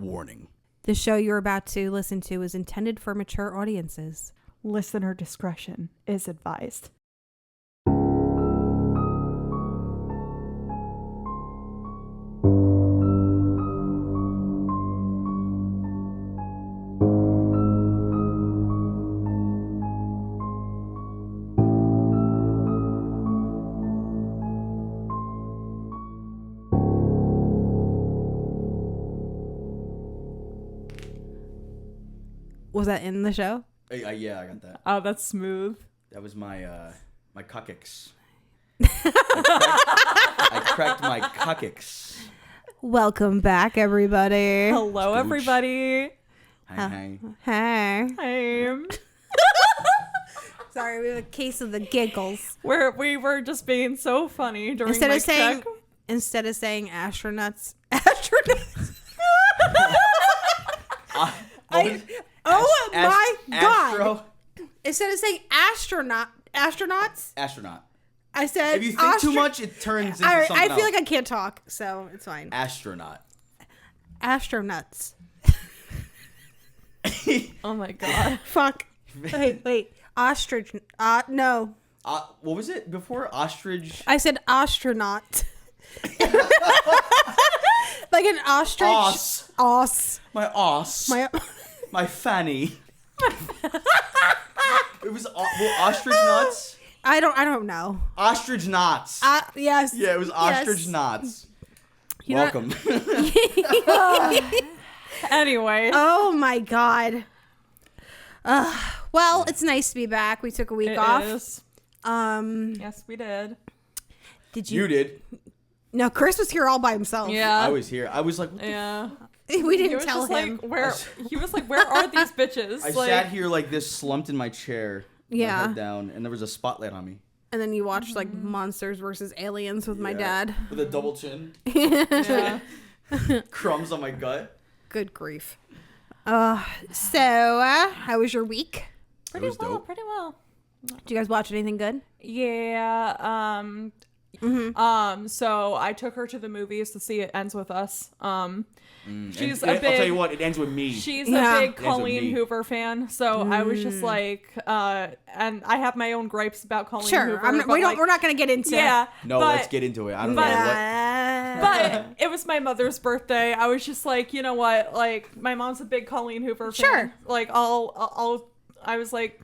Warning. The show you're about to listen to is intended for mature audiences. Listener discretion is advised. Was that in the show? Yeah, I got that. Oh, that's smooth. That was my my cuckix. I cracked my cuckix. Welcome back, everybody. Hello, Scooch. everybody. Hi. Hey. Hey. Sorry, we have a case of the giggles. We were just being so funny during Instead mic of saying check. astronauts. Oh my god! Instead of saying astronauts. Astronaut. I said If you think too much, it turns into something I feel else. like I can't talk, so it's fine. Astronaut. Astronauts. Oh my god. Fuck. Wait. Ostrich. No. What was it before? Ostrich. I said astronaut. Like an ostrich. Os. My os. My fanny. It was ostrich nuts. I don't know. Ostrich knots. Yes. Yeah, it was ostrich Yes. knots. You know- Welcome. Anyway. Oh my god. Well, it's nice to be back. We took a week off. Is. Yes, we did. Did You did. No, Chris was here all by himself. Yeah. I was here. I was like, what the Yeah. We He didn't was tell just him. like, where? He was like, where are these bitches? I like, sat here like this, slumped in my chair. Yeah. My head down, and there was a spotlight on me. And then you watched like Monsters versus Aliens with my dad. With a double chin. Yeah. Crumbs on my gut. Good grief. So how was your week? Pretty was well. dope. Pretty well. Did you guys watch anything good? Yeah. So I took her to the movies to see It Ends With Us. She's And a I'll tell you big. what, it ends with me. She's Yeah. a big Ends with Colleen me. Hoover fan, so I was just like, and I have my own gripes about Colleen Sure. Hoover. I'm not, we but, don't. like, we're not going to get into. Yeah. No, but, let's get into it. I don't know what. But But it was my mother's birthday. I was just like, you know what? Like, my mom's a big Colleen Hoover fan. Sure. Like, I was like,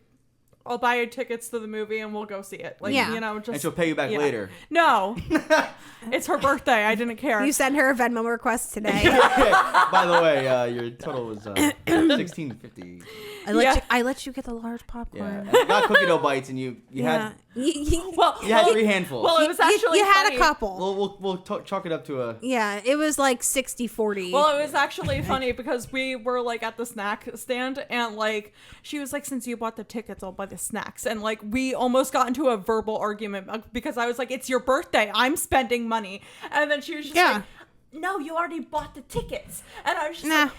I'll buy you tickets to the movie and we'll go see it. Like, Yeah. you know, just. And she'll pay you back later. No. It's her birthday. I didn't care. you sent her a Venmo request today. By the way, your total was $16.50. I let you get the large popcorn. Yeah, and I got cookie dough bites, and you had well, you had 3 handfuls. well, it was actually you had funny. a couple. We'll chalk it up to a. Yeah, it was like 60-40. Well, it was actually funny because we were like at the snack stand and like she was like, since you bought the tickets, I'll buy the snacks. And like we almost got into a verbal argument because I was like, it's your birthday. I'm spending money. And then she was just like, no, you already bought the tickets. And I was just like,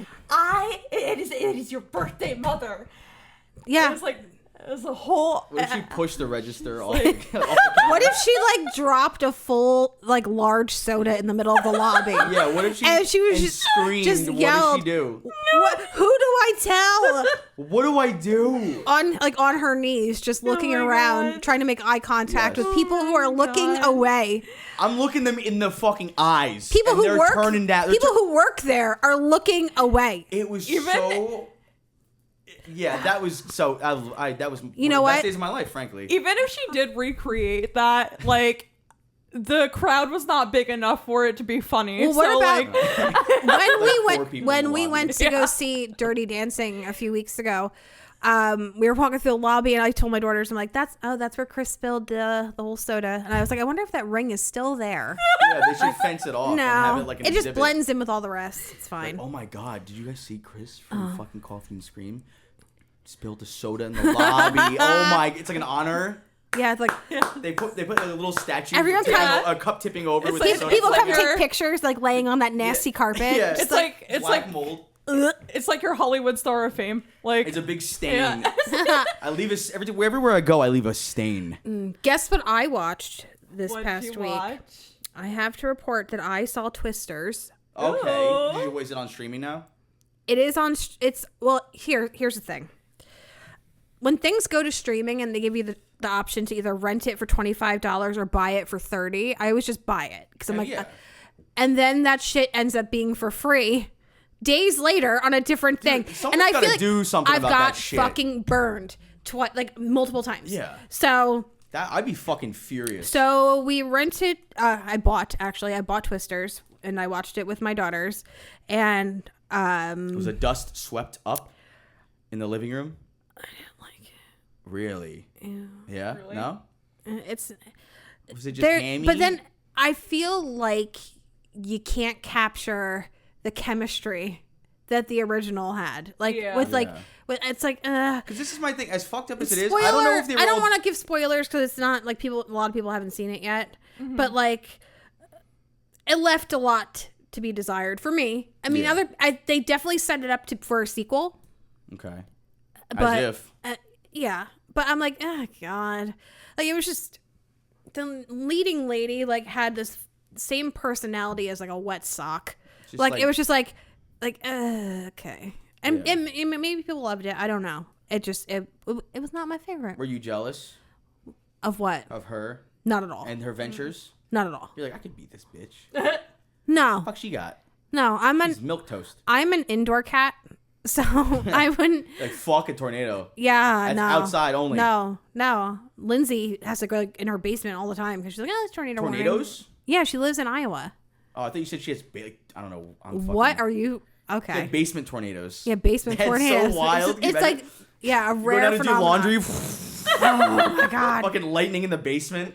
it is your birthday, mother. Yeah. It was a whole. What if she pushed the register off? like- off the counter? What if she like dropped a full like large soda in the middle of the lobby? Yeah. What if she? And she was and just screamed. What yelled. did she do? Who do I tell? What do I do? on her knees, just looking my around, God. trying to make eye contact Yes. with people who are looking God. away. I'm looking them in the fucking eyes. People and who they're work. turning down. People who work there are looking away. It was Even- so. Yeah, that was so. That was. You know one of the what? best days of my life, frankly. Even if she did recreate that, like, the crowd was not big enough for it to be funny. Well, what so, about- like, when four people when in the we lobby. went to go see Dirty Dancing a few weeks ago, we were walking through the lobby and I told my daughters, I'm like, that's where Chris spilled the whole soda. And I was like, I wonder if that ring is still there. Yeah, they should fence it off and have No, it like an it just exhibit. blends in with all the rest. It's fine. Like, oh my god, did you guys see Chris from fucking Coffee and Scream? Spilled the soda in the lobby. Oh my, it's like an honor. Yeah, it's like They put like a little statue, Everyone a cup tipping over with like- the soda. people like come your- take pictures like laying on that nasty carpet. Yeah. it's like black mold. it's like your Hollywood Star of Fame. Like, It's a big stain. yeah. I leave everywhere I go, I leave a stain. Guess what I watched this What'd past you week? watch? I have to report that I saw Twisters. Okay, Ooh. was it on streaming now? It is on. It's well. Here's the thing. When things go to streaming and they give you the option to either rent it for $25 or buy it for $30, I always just buy it because I'm like, and then that shit ends up being for free days later on a different thing. Dude, and I feel like do something I've about got that shit. fucking burned like multiple times. Yeah. So that I'd be fucking furious. So we rented. I bought Twisters and I watched it with my daughters, and was the dust swept up in the living room? I didn't like it. Really? Yeah. Really? No. Was it just hammy? But then I feel like you can't capture the chemistry that the original had. Like it's like because this is my thing. As fucked up as it is, spoiler, I don't know if they were I don't want to give spoilers because it's not like a lot of people haven't seen it yet. Mm-hmm. But like, it left a lot to be desired for me. I mean, they definitely set it up for a sequel. Okay. But, as if. Yeah, but I'm like, oh god, like it was just the leading lady like had this same personality as like a wet sock. Like it was just like okay, and maybe people loved it. I don't know. It was not my favorite. Were you jealous of what? Of her? Not at all. And her ventures? Not at all. You're like, I could beat this bitch. No. What the fuck she got? No, She's milk toast. I'm an indoor cat. So I wouldn't like fuck a tornado. Yeah, that's no. outside only. No. Lindsay has to go like, in her basement all the time because she's like, oh, it's tornado. Tornadoes? Warning. Yeah, she lives in Iowa. Oh, I thought you said she has. I don't know. What are you? Okay. Like basement tornadoes. Yeah, basement tornadoes. That's so wild. It's like a rare go down phenomenon. to do laundry. Oh my god. Fucking lightning in the basement.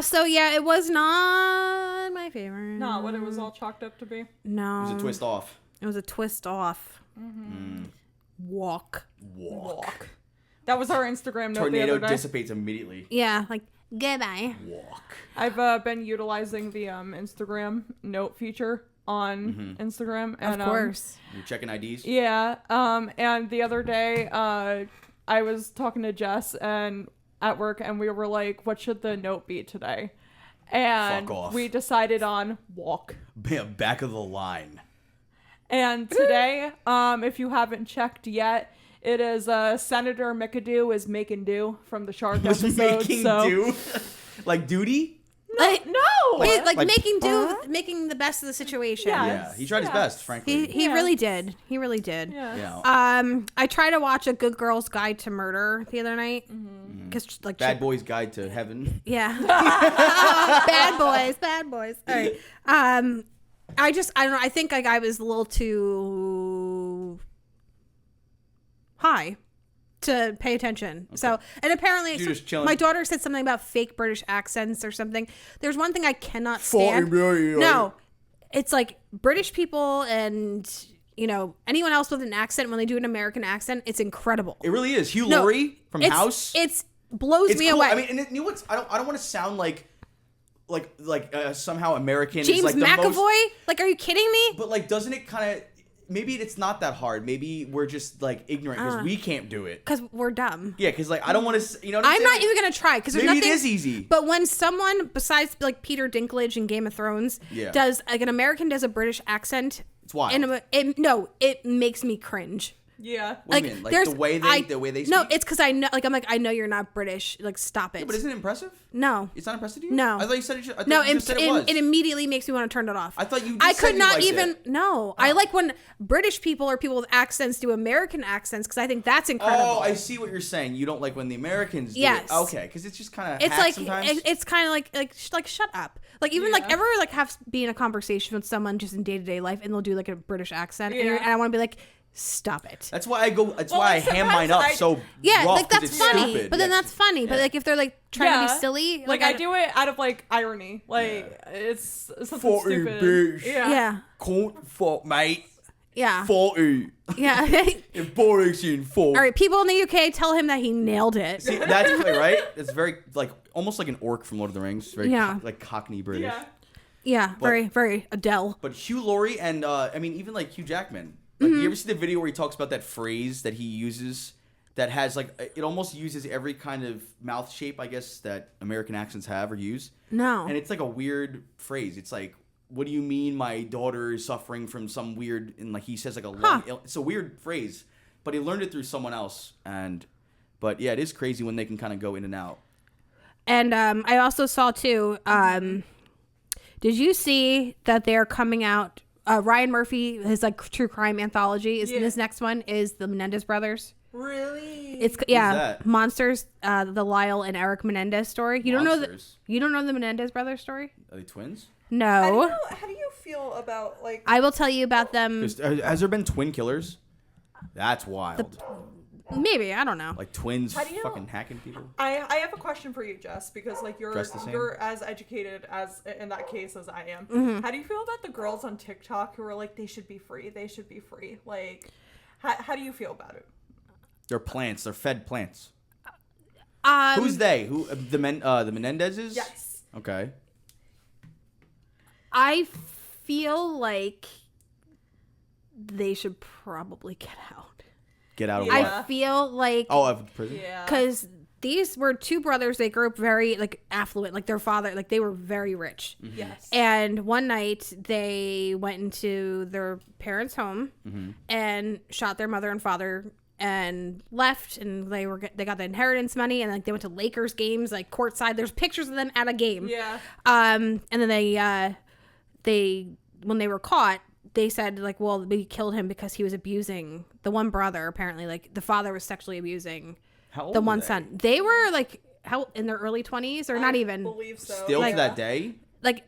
So yeah, it was not my favorite. Not what it was all chalked up to be. No. It was a twist off. It was a twist off. Mm-hmm. Walk. That was our Instagram note. Tornado the other day. dissipates immediately. Yeah, like goodbye. Walk. I've been utilizing the Instagram note feature on Instagram. And, of course. You're checking IDs? Yeah. And the other day, I was talking to Jess and at work, and we were like, what should the note be today? And fuck off. We decided on walk. Back of the line. And today, if you haven't checked yet, it is Senator McAdoo is making do from the shark episode. Making do? Like duty? No. Like making do, making the best of the situation. Yeah, he tried his best, frankly. He really did. He really did. Yeah. I tried to watch A Good Girl's Guide to Murder the other night because like Bad Boys Guide to Heaven. Yeah. Bad boys. All right. I don't know. I think like I was a little too high to pay attention. Okay. So, and apparently my daughter said something about fake British accents or something. There's one thing I cannot stand. No, it's like British people and anyone else with an accent, when they do an American accent, it's incredible. It really is. Hugh Laurie from House. It's blows me cool. away. I mean, and you know what? I don't want to sound like somehow American. James is like McAvoy? Like, are you kidding me? But like, doesn't it kind of? Maybe it's not that hard. Maybe we're just like ignorant because we can't do it. Because we're dumb. Yeah, because like I don't want to. I'm not even gonna try because there's maybe nothing. It is easy. But when someone besides like Peter Dinklage in Game of Thrones does like an American does a British accent, it's wild. It makes me cringe. Yeah. What do you mean? Like the way they speak? No, it's because I know. Like I'm like I know you're not British. Like stop it. Yeah, but isn't it impressive? No. It's not impressive to you? No. I thought you said it. It immediately makes me want to turn it off. I thought you. I could not even. No, I like when British people or people with accents do American accents because I think that's incredible. Oh, I see what you're saying. You don't like when the Americans do yes. it. Okay, because it's just kind of. It's like sometimes. it's kind of like shut up. Like even like ever like have be in a conversation with someone just in day to day life and they'll do like a British accent and I want to be like. Stop it. That's why I go. That's why I ham mine up so rough, like that's funny. stupid. But then that's funny. But like if they're like trying to be silly, like I do it out of like irony. Like it's something stupid. Bitch. Yeah. Can't fuck, mate. Yeah. 40. Yeah. Embarrassing 40. All right, people in the UK, tell him that he nailed it. See, that's clear, right? It's very like almost like an orc from Lord of the Rings. Very like Cockney British. Yeah. Yeah. Very, very Adele. But Hugh Laurie and I mean even like Hugh Jackman. Like, you ever see the video where he talks about that phrase that he uses that has like it almost uses every kind of mouth shape I guess that American accents have or use? No. And it's like a weird phrase. It's like what do you mean my daughter is suffering from some weird, and like he says like a long, it's a weird phrase, but he learned it through someone else. But yeah, it is crazy when they can kind of go in and out. And I also saw too, did you see that they're coming out, Ryan Murphy, his like true crime anthology this next one is the Menendez brothers. Really? It's Monsters, the Lyle and Eric Menendez story. You don't know the Menendez brothers story? Are they twins? No. How do you feel about like? I will tell you about them. Has there been twin killers? That's wild. Maybe, I don't know. Like twins fucking hacking people. I have a question for you, Jess, because like you're as educated as in that case as I am. Mm-hmm. How do you feel about the girls on TikTok who are like they should be free? They should be free. Like, how do you feel about it? They're plants. They're fed plants. Who's they? Who the Menendezes? Yes. Okay. I feel like they should probably get out. Get out of I what? feel like of prison. Yeah. Because these were two brothers. They grew up very like affluent. Like their father, like they were very rich. Mm-hmm. Yes. And one night they went into their parents' home and shot their mother and father and left. And they got the inheritance money and like they went to Lakers games like courtside. There's pictures of them at a game. Yeah. And then they when they were caught, they said like, well, we killed him because he was abusing the one brother. Apparently, like the father was sexually abusing the one son. They were like in their early 20s or not even. I believe so. Still to that day. Like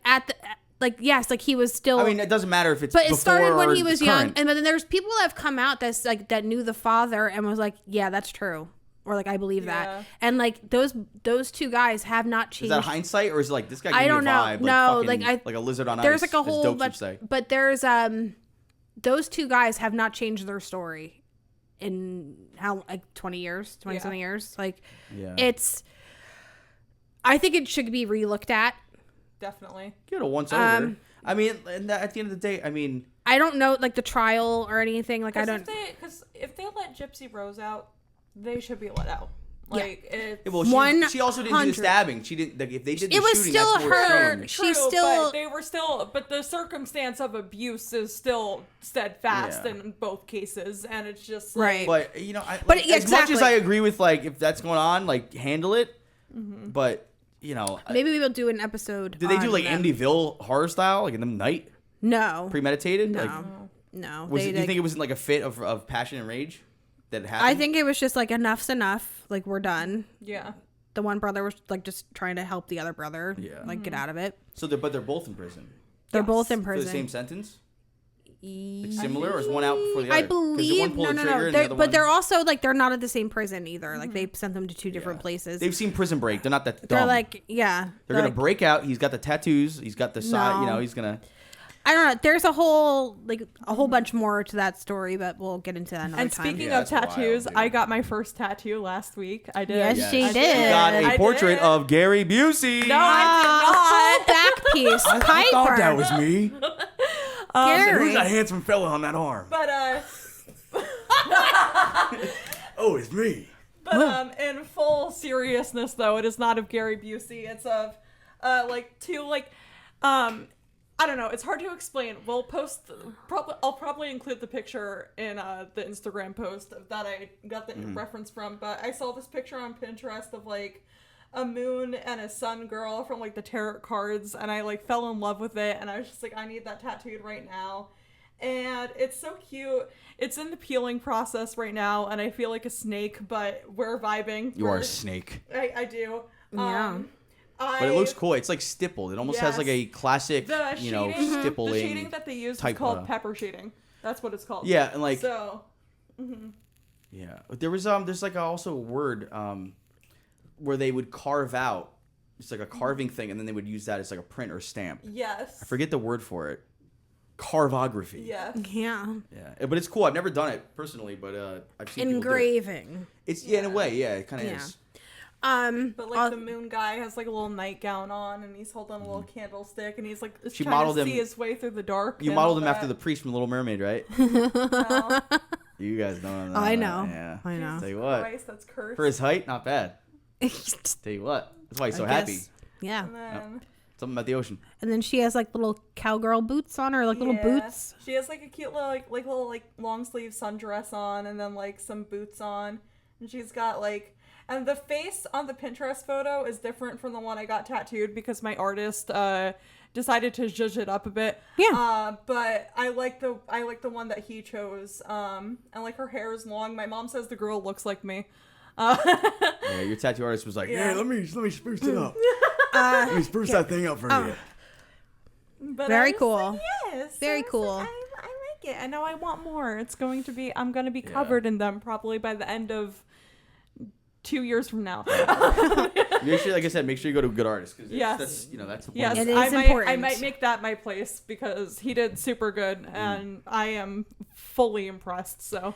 yes, like he was still. I mean, it doesn't matter if it's. But it started when he was young, and then there's people that have come out that's like that knew the father and was like, yeah, that's true, or like I believe that, and like those two guys have not changed. Is that hindsight or is it like this guy? I don't know. Vibe, no, like a lizard on ice. There's like a whole bunch, but there's those two guys have not changed their story in how like 20 something years. Like it's. I think it should be relooked at. Definitely. Give it a once over. I mean, at the end of the day, I mean, I don't know like the trial or anything. Like I don't. Because if they let Gypsy Rose out, they should be let out. Like she also didn't do the stabbing. She didn't. Like, if they did the it was shooting, still that's more her. shame. She still. But they were still. But the circumstance of abuse is still steadfast in both cases, and it's just like, right. But you know, as much as I agree with like if that's going on, like handle it. But you know, maybe we will do an episode. Did they do like Amityville horror style, like in the night? No. Premeditated? No. Like, no. Do you think it was like a fit of passion and rage that happened? I think it was just like enough's enough. Like we're done. Yeah. The one brother was like just trying to help the other brother. Like get out of it. So they're both in prison. They're both in For prison. the same sentence? Like similar, or is one out before the other? I believe no. But they're also like they're not at the same prison either. Like they sent them to two different places. They've seen Prison Break. They're not that dumb. They're like They're gonna like, break out. He's got the tattoos. He's got the side. You know, he's gonna. I don't know. There's a whole bunch more to that story, but we'll get into that another time. And speaking of tattoos, I got my first tattoo last week. I did. Yes, she did. She got a portrait of Gary Busey. No, I did not. Back piece. I thought that was me. Gary. Who's that handsome fella on that arm? But oh, it's me. But in full seriousness, though, it is not of Gary Busey. It's of I don't know. It's hard to explain. We'll post. I'll probably include the picture in the Instagram post that I got the reference from. But I saw this picture on Pinterest of like a moon and a sun girl from like the tarot cards, and I like fell in love with it. And I was just like, I need that tattooed right now. And it's so cute. It's in the peeling process right now, and I feel like a snake, but we're vibing. You are a snake. I do. Yeah. But it looks cool. It's like stippled. It almost has like a classic, stippling. The shading that they use is called pepper shading. That's what it's called. Yeah, and like so. Yeah, there was there's like also a word where they would carve out. It's like a carving thing, and then they would use that as like a print or stamp. Yes. I forget the word for it. Carvography. Yes. Yeah. Yeah, but it's cool. I've never done it personally, but I've seen engraving. People do it. It's in a way, it kind of is. But like the moon guy has like a little nightgown on, and he's holding a little candlestick, and he's like trying to see his way through the dark. You modeled him after the priest from Little Mermaid, right? No. You guys don't know. I know. Yeah. I know. Tell you what. Christ, that's cursed. For his height, not bad. Tell you what. That's why he's so happy. Yeah. And then Something about the ocean. And then she has like little cowgirl boots on her, like little boots. She has like a cute little long sleeve sundress on, and then like some boots on, and she's got like. And the face on the Pinterest photo is different from the one I got tattooed because my artist decided to zhuzh it up a bit. Yeah. But I like the one that he chose. And like her hair is long. My mom says the girl looks like me. Yeah, your tattoo artist was like, "Yeah, let me spruce it up. Let me spruce that thing up for you." But Very cool. Yes. Very cool. I like it. I know I want more. I'm going to be covered in them probably by the end of 2 years from now. Make sure, like I said, make sure you go to a good artist. Cause yes. That's, that's yes. It is important. I might make that my place because he did super good and I am fully impressed. So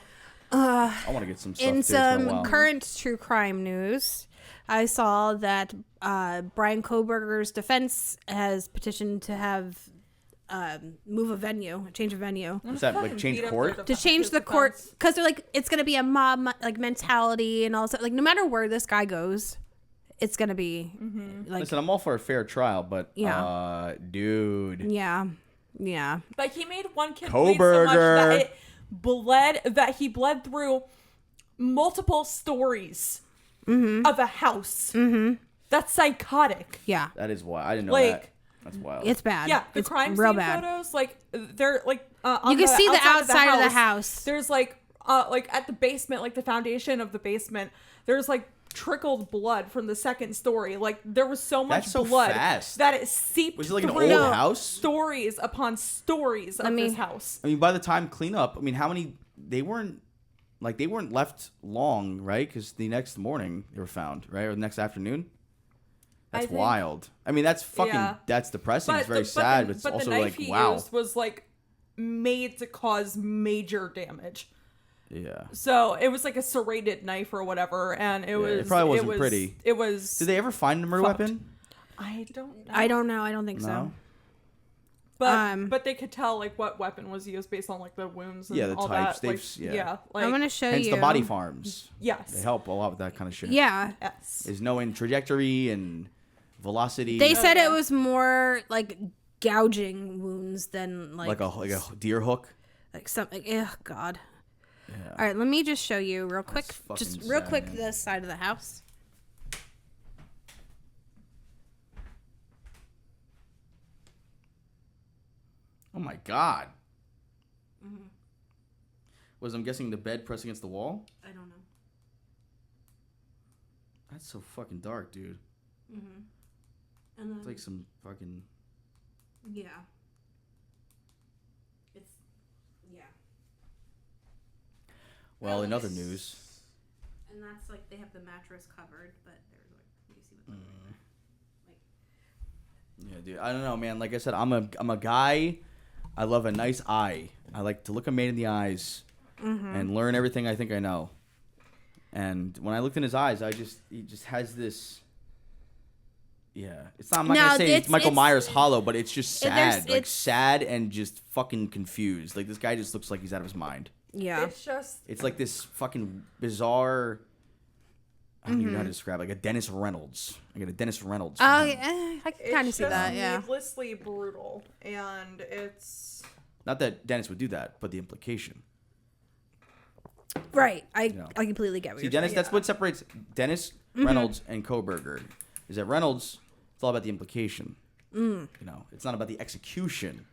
I want to get some stuff in too. some current true crime news, I saw that Brian Kohberger's defense has petitioned to have change of venue. What's that, like change court? To change the court, because they're like, it's going to be a mob like mentality and all that. Like, no matter where this guy goes, it's going to be like. Listen, I'm all for a fair trial, but dude. Yeah. Like he made one kid bleed so much that he bled through multiple stories of a house. That's psychotic. Yeah. That is wild. I didn't know that. That's wild. It's bad. Yeah, the it's crime real scene bad. photos, like they're like on you can see the outside of the house. There's like at the basement, like the foundation of the basement, there's like trickled blood from the second story. Like there was so much blood that it seeped. Was it like an through old house? Stories upon stories of this house. I mean, by the time cleanup, how many? They weren't left long, right? Because the next morning they were found, right, or the next afternoon. That's wild. I mean, that's fucking. That's depressing. It's very sad, but it's also the knife like he wow. used was like made to cause major damage. Yeah. So it was like a serrated knife or whatever, and it probably wasn't pretty. It was. Did they ever find the murder weapon? I don't know. I don't know. I don't think so. But they could tell like what weapon was used based on like the wounds and the all types. that. Like, I'm gonna show hence you. the body farms. Yes. They help a lot with that kind of shit. Yeah. Yes. There's knowing trajectory and velocity. They said it was more like gouging wounds than like a deer hook. Like something. Oh God. Yeah. All right, let me just show you real quick. Just real quick, this side of the house. Oh my God. I'm guessing the bed pressed against the wall? I don't know. That's so fucking dark, dude. And then, it's like some fucking. Yeah. Well, in other news. And that's like they have the mattress covered, but there's like you see what's Yeah, dude. I don't know, man. Like I said, I'm a guy. I love a nice eye. I like to look a man in the eyes and learn everything I think I know. And when I looked in his eyes, he just has this. Yeah, it's not. I'm not gonna say it's Michael Myers hollow, but it's just sad, sad and just fucking confused. Like this guy just looks like he's out of his mind. Yeah, it's like this fucking bizarre. I don't even know how to describe like a Dennis Reynolds. I get a Dennis Reynolds. Oh, yeah, I can kind of see that. Yeah, it's needlessly brutal, and it's not that Dennis would do that, but the implication. Right, I completely get what you're Dennis. saying. That's what separates Dennis Reynolds and Kohberger. Is that Reynolds? It's all about the implication. It's not about the execution.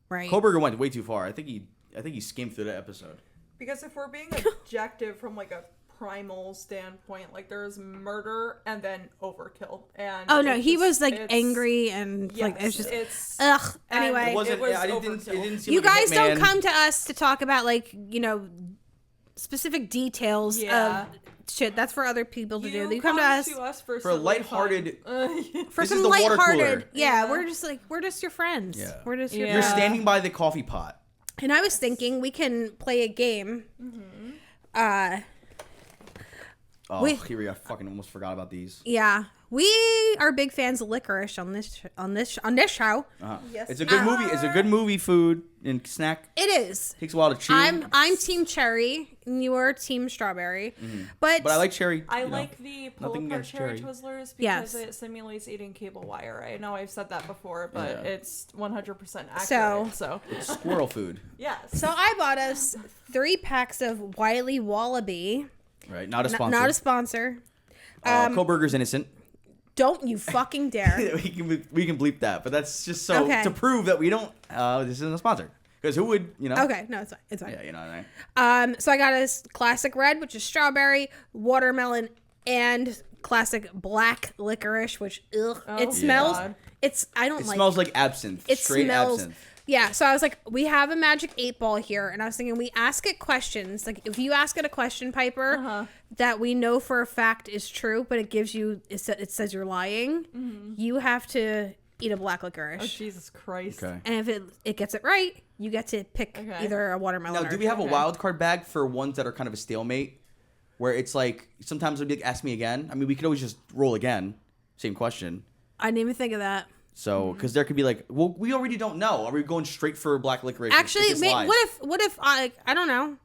Right. Kohberger went way too far. I think he skimmed through that episode. Because if we're being objective from like a primal standpoint, like there's murder and then overkill. And he was like angry and like it's just ugh. Anyway, it didn't seem you like guys don't come to us to talk about like specific details of shit. That's for other people to do. You come to us for a lighthearted for some lighthearted. Yeah, we're just your friends. Yeah. We're just your You're friends. standing by the coffee pot. And I was thinking we can play a game. Oh, here we go. I fucking almost forgot about these. Yeah, we are big fans of licorice on this show. Yes. It's a good movie. It's a good movie, food and snack. It is. Takes a while to chew. I'm team cherry, and you are team strawberry. But I like cherry. I like the pull-apart cherry cherry. Twizzlers Yes. because it simulates eating cable wire. I know I've said that before, but it's 100% accurate. So It's squirrel food. yes. So I bought us 3 packs of Wiley Wallaby. Right. Not a sponsor. Not a sponsor. Kohlberger's innocent. Don't you fucking dare. we can bleep that, but that's just so to prove that we don't. This isn't a sponsor. Because who would, Okay, no, it's fine. It's fine. Yeah, you know what I mean? So I got us classic red, which is strawberry, watermelon, and classic black licorice, which it smells. God. It smells like absinthe. It straight smells. absinthe. Yeah, so I was like, we have a magic 8-ball here, and I was thinking we ask it questions. Like, if you ask it a question, Piper, that we know for a fact is true, but it gives you, it says you're lying, you have to eat a black licorice. Oh, Jesus Christ. Okay. And if it gets it right, you get to pick either a watermelon Now, or do we have a wild card bag for ones that are kind of a stalemate? Where it's like, sometimes it'll be like, ask me again. I mean, we could always just roll again. Same question. I didn't even think of that. So, because there could be like, well, we already don't know. Are we going straight for black licorice? Actually, what if I don't know.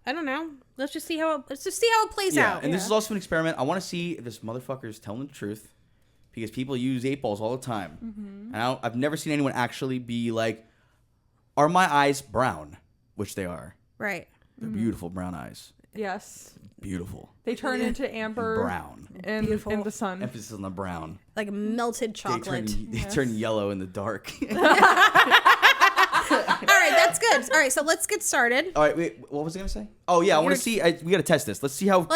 Let's just see how it plays out. And this is also an experiment. I want to see if this motherfucker is telling the truth, because people use 8-balls all the time, and I've never seen anyone actually be like, "Are my eyes brown?" Which they are. Right. They're beautiful brown eyes. Yes. Beautiful. They turn into amber Brown. in the sun. Emphasis on the brown. Like melted chocolate. They turn yellow in the dark. All right, that's good. All right, so let's get started. All right, wait. What was I gonna say? Oh yeah, I want to see. We gotta test this. Let's see how.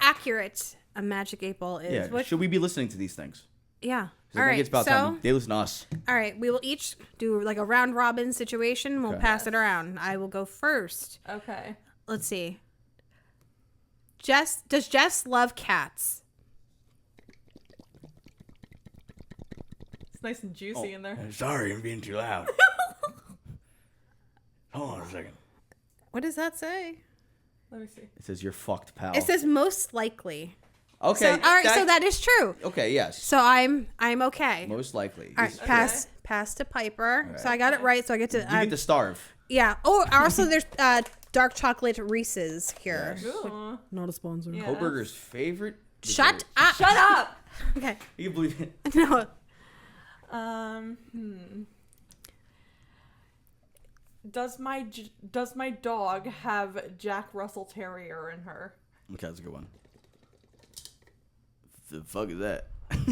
Accurate a magic 8-ball is. Yeah. Should we be listening to these things? Yeah. All right. It's about time they listen to us. All right, we will each do like a round robin situation. We'll pass it around. I will go first. Okay. Let's see. Does Jess love cats? It's nice and juicy in there. Sorry, I'm being too loud. Hold on a second. What does that say? Let me see. It says you're fucked, pal. It says most likely. Okay. All right, so that is true. Okay. Yes. So I'm okay. Most likely. All right, pass to Piper. Right. So I got it right. So I get to. You get to starve. Yeah. Oh, also there's dark chocolate Reese's here. Ooh. Not a sponsor. Yeah. Kohlberger's favorite. Shut up. Shut up. Okay. You can believe it. No. Does my dog have Jack Russell Terrier in her? Okay, that's a good one. The fuck is that?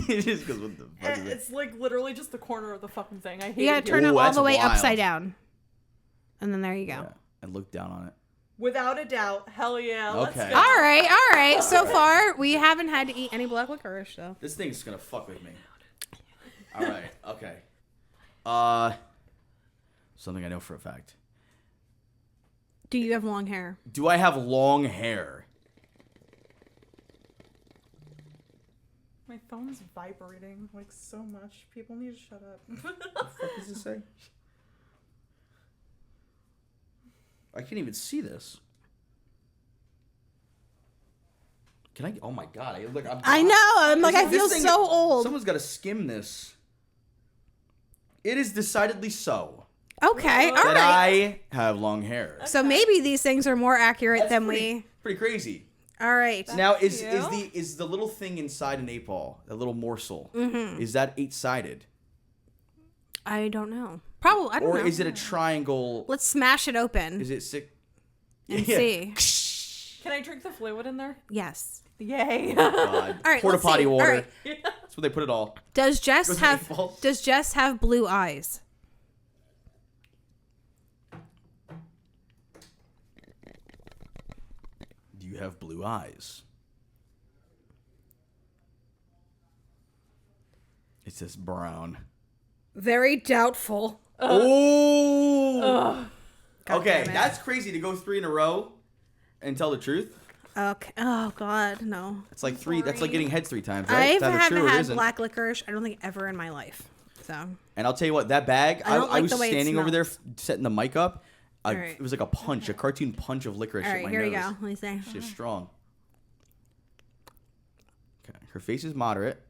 It is because what the fuck is it? It's like literally just the corner of the fucking thing. I hate You gotta it. turn it Ooh, all that's the way wild. upside down. And then there you go. Yeah, and look down on it. Without a doubt. Hell yeah. Let's Okay. go. All right. So far, we haven't had to eat any black licorice, though. This thing's gonna fuck with me. All right. Okay. Something I know for a fact. Do you have long hair? Do I have long hair? My phone's vibrating like so much. People need to shut up. What the fuck does it say? I can't even see this. Can I? Oh my god! I know. I'm like, I feel This thing- so old. Someone's got to skim this. It is decidedly so Okay. All that right. I have long hair. So maybe these things are more accurate than we. Pretty crazy. All right. Now, cute. is the little thing inside an 8-ball, a little morsel, is that 8-sided? I don't know. Probably. I don't know. Or is it a triangle? Let's smash it open Is it six? and see. Can I drink the fluid in there? Yes. Yay. God. All right. Porta let's potty see. water. All right. That's what they put it all. Does Jess Goes have? 8-balls. Does Jess have blue eyes? Do you have blue eyes? It says brown. Very doubtful. Oh. Okay, damn it. that's crazy to go 3 in a row and tell the truth. Okay. Oh God, no. It's like 3. That's like getting heads 3 times, right? I It's either haven't true or it had isn't. black licorice. I don't think ever in my life. So. And I'll tell you what, that bag, I don't I like was the way it standing over there smells. setting the mic up. right. It was like a punch, a cartoon punch of licorice All at right. my Here nose. we go. Let me see. It's just strong. Her face is moderate.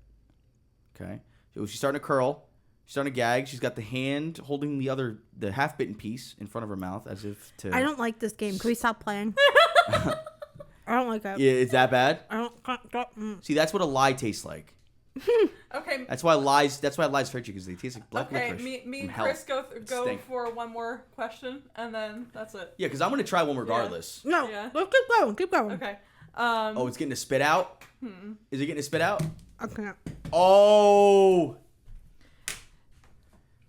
Okay. So she's starting to curl. She's starting to gag. She's got the hand holding the half-bitten piece in front of her mouth as if to... I don't like this game. Can we stop playing? I don't like it. Yeah, is that bad? I don't. See, that's what a lie tastes like. Okay. That's why lies hurt you, because they taste like black licorice. Me and from Chris hell. go for one more question, and then that's it. Yeah, because I'm going to try one regardless. No, Yeah. let's keep going. Keep going. Okay. Oh, it's getting a spit out? Is it getting a spit out? I can't. Oh!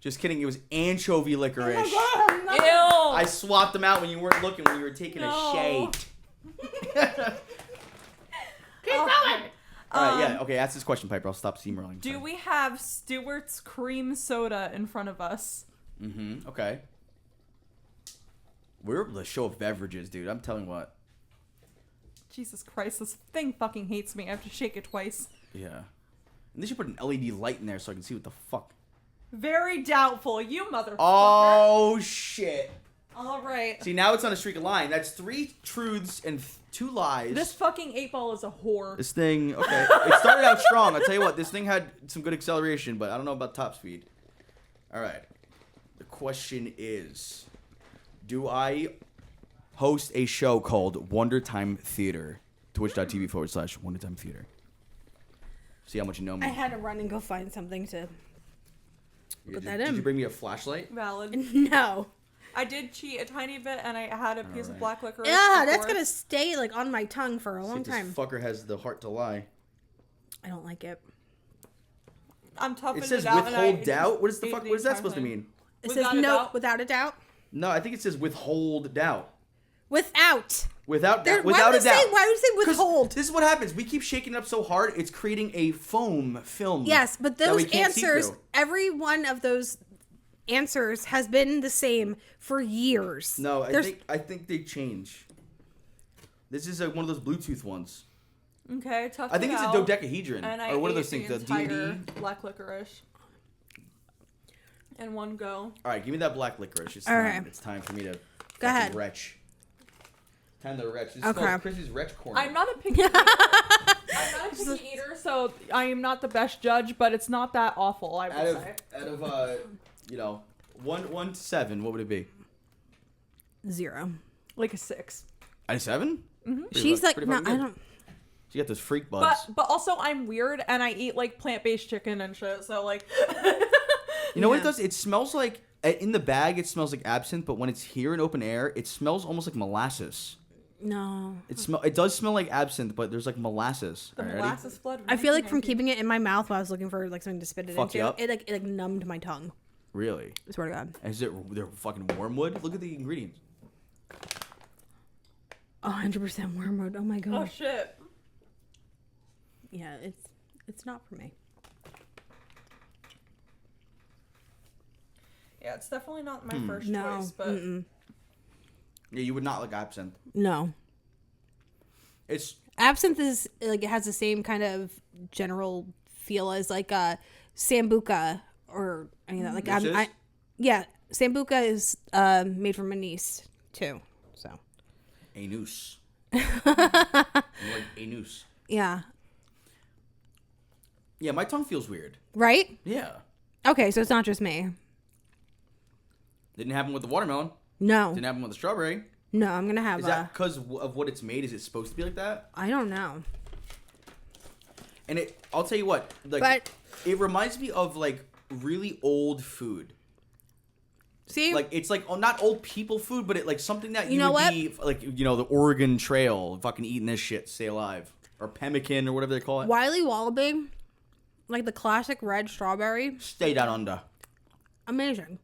Just kidding. It was anchovy licorice. Oh my God, Ew. I swapped them out when you weren't looking, when you were taking a shade. Keep going. All right, yeah. Okay, ask this question, Piper. I'll stop steamrolling. Do we have Stewart's cream soda in front of us? Mm-hmm. Okay. We're the show of beverages, dude. I'm telling you what. Jesus Christ, this thing fucking hates me. I have to shake it twice. Yeah. And they should put an LED light in there so I can see what the fuck. Very doubtful, you motherfucker. Oh, shit. All right. See, now it's on a streak of lying. That's 3 truths and 2 lies. This fucking 8-ball is a whore. This thing, okay. It started out strong. I'll tell you what, this thing had some good acceleration, but I don't know about top speed. All right. The question is, do I host a show called Wonder Time Theater? Twitch.tv/Wonder Time Theater. See how much you know me. I had to run and go find something to put that in. Did you bring me a flashlight? Valid. No. I did cheat a tiny bit, and I had a piece of black licorice. Yeah, that's before. gonna stay like on my tongue for a long time. This fucker has the heart to lie. I don't like it. I'm toughing It says it out. withhold doubt? What is the fuck? What is that supposed to mean? It Without says a no, doubt? without a doubt. No, I think it says withhold doubt. Without. Without There, without a doubt. Why would you say 'Cause withhold? This is what happens. We keep shaking it up so hard, it's creating a foam film. Yes, but that we those can't see answers, through. every one of those answers has been the same for years. No, I think they change. This is one of those Bluetooth ones. Okay, tough. I think it's a out, dodecahedron. And I or what are ate those things? The entire D&D? black licorice in one go. All right, give me that black licorice. It's All time. right. It's time for me to Go ahead. retch. Time to retch. This is Okay. called Chrissy's retch corner. I'm not a picky eater. I'm not a picky eater, so I am not the best judge, but it's not that awful, I would say. Out of 1 to 7, what would it be? 0. Like a 6. Out of 7? Mm-hmm. She's like, no, I don't. She got those freak bugs. But also I'm weird and I eat like plant-based chicken and shit, so like You know what it does? It smells like, in the bag, it smells like absinthe, but when it's here in open air, it smells almost like molasses. No. It does smell like absinthe, but there's like molasses. the All right, molasses flood. I feel like from keeping it in my mouth while I was looking for like something to spit it Fuck you into, up? it like numbed my tongue. Really? I swear to God. They're fucking wormwood? Look at the ingredients. 100% wormwood. Oh my Oh God. shit. Yeah, it's not for me. Yeah, it's definitely not my first No. choice, but Yeah, you would not like absinthe. No. It's Absinthe is like it has the same kind of general feel as like sambuca or any of that. Like yeah, sambuca is made from anise too. So anus. Like anus. yeah, Yeah, my tongue feels weird. right. Yeah. Okay, so it's not just me. Didn't happen with the watermelon. No, Didn't happen with the strawberry. no, I'm gonna have Is that because of what it's made? Is it supposed to be like that? I don't know. And I'll tell you what, like, But- it reminds me of like really old food. See, Like it's like not old people food, but it like something that you know would what? be like, the Oregon Trail, fucking eating this shit, stay alive, or pemmican or whatever they call it. Wiley Wallaby, like the classic red strawberry, Stay down under. amazing.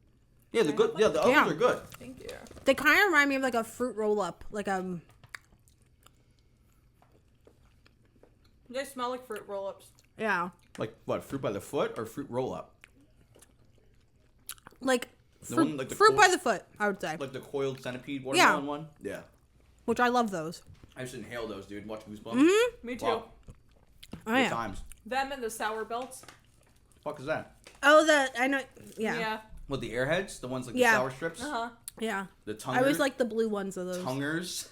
Yeah, the good. Yeah, the others Yeah. are good. thank you. They kind of remind me of like a fruit roll up, like They smell like fruit roll-ups. yeah, Like what? Fruit by the foot or fruit roll up? like The fruit, one, like the fruit cold- by the foot, I would say, Like the coiled centipede watermelon one. Yeah. which I love those. I used to inhale those, dude. Watch Goosebumps. Mm-hmm. Me too. Wow. Oh Good yeah. times. Them and the sour belts. Fuck is that? Oh, I know. Yeah. Yeah. What, the airheads? The ones like Yeah. the sour strips? Uh-huh. Yeah. The tonguers? I always like the blue ones of those. Tungers?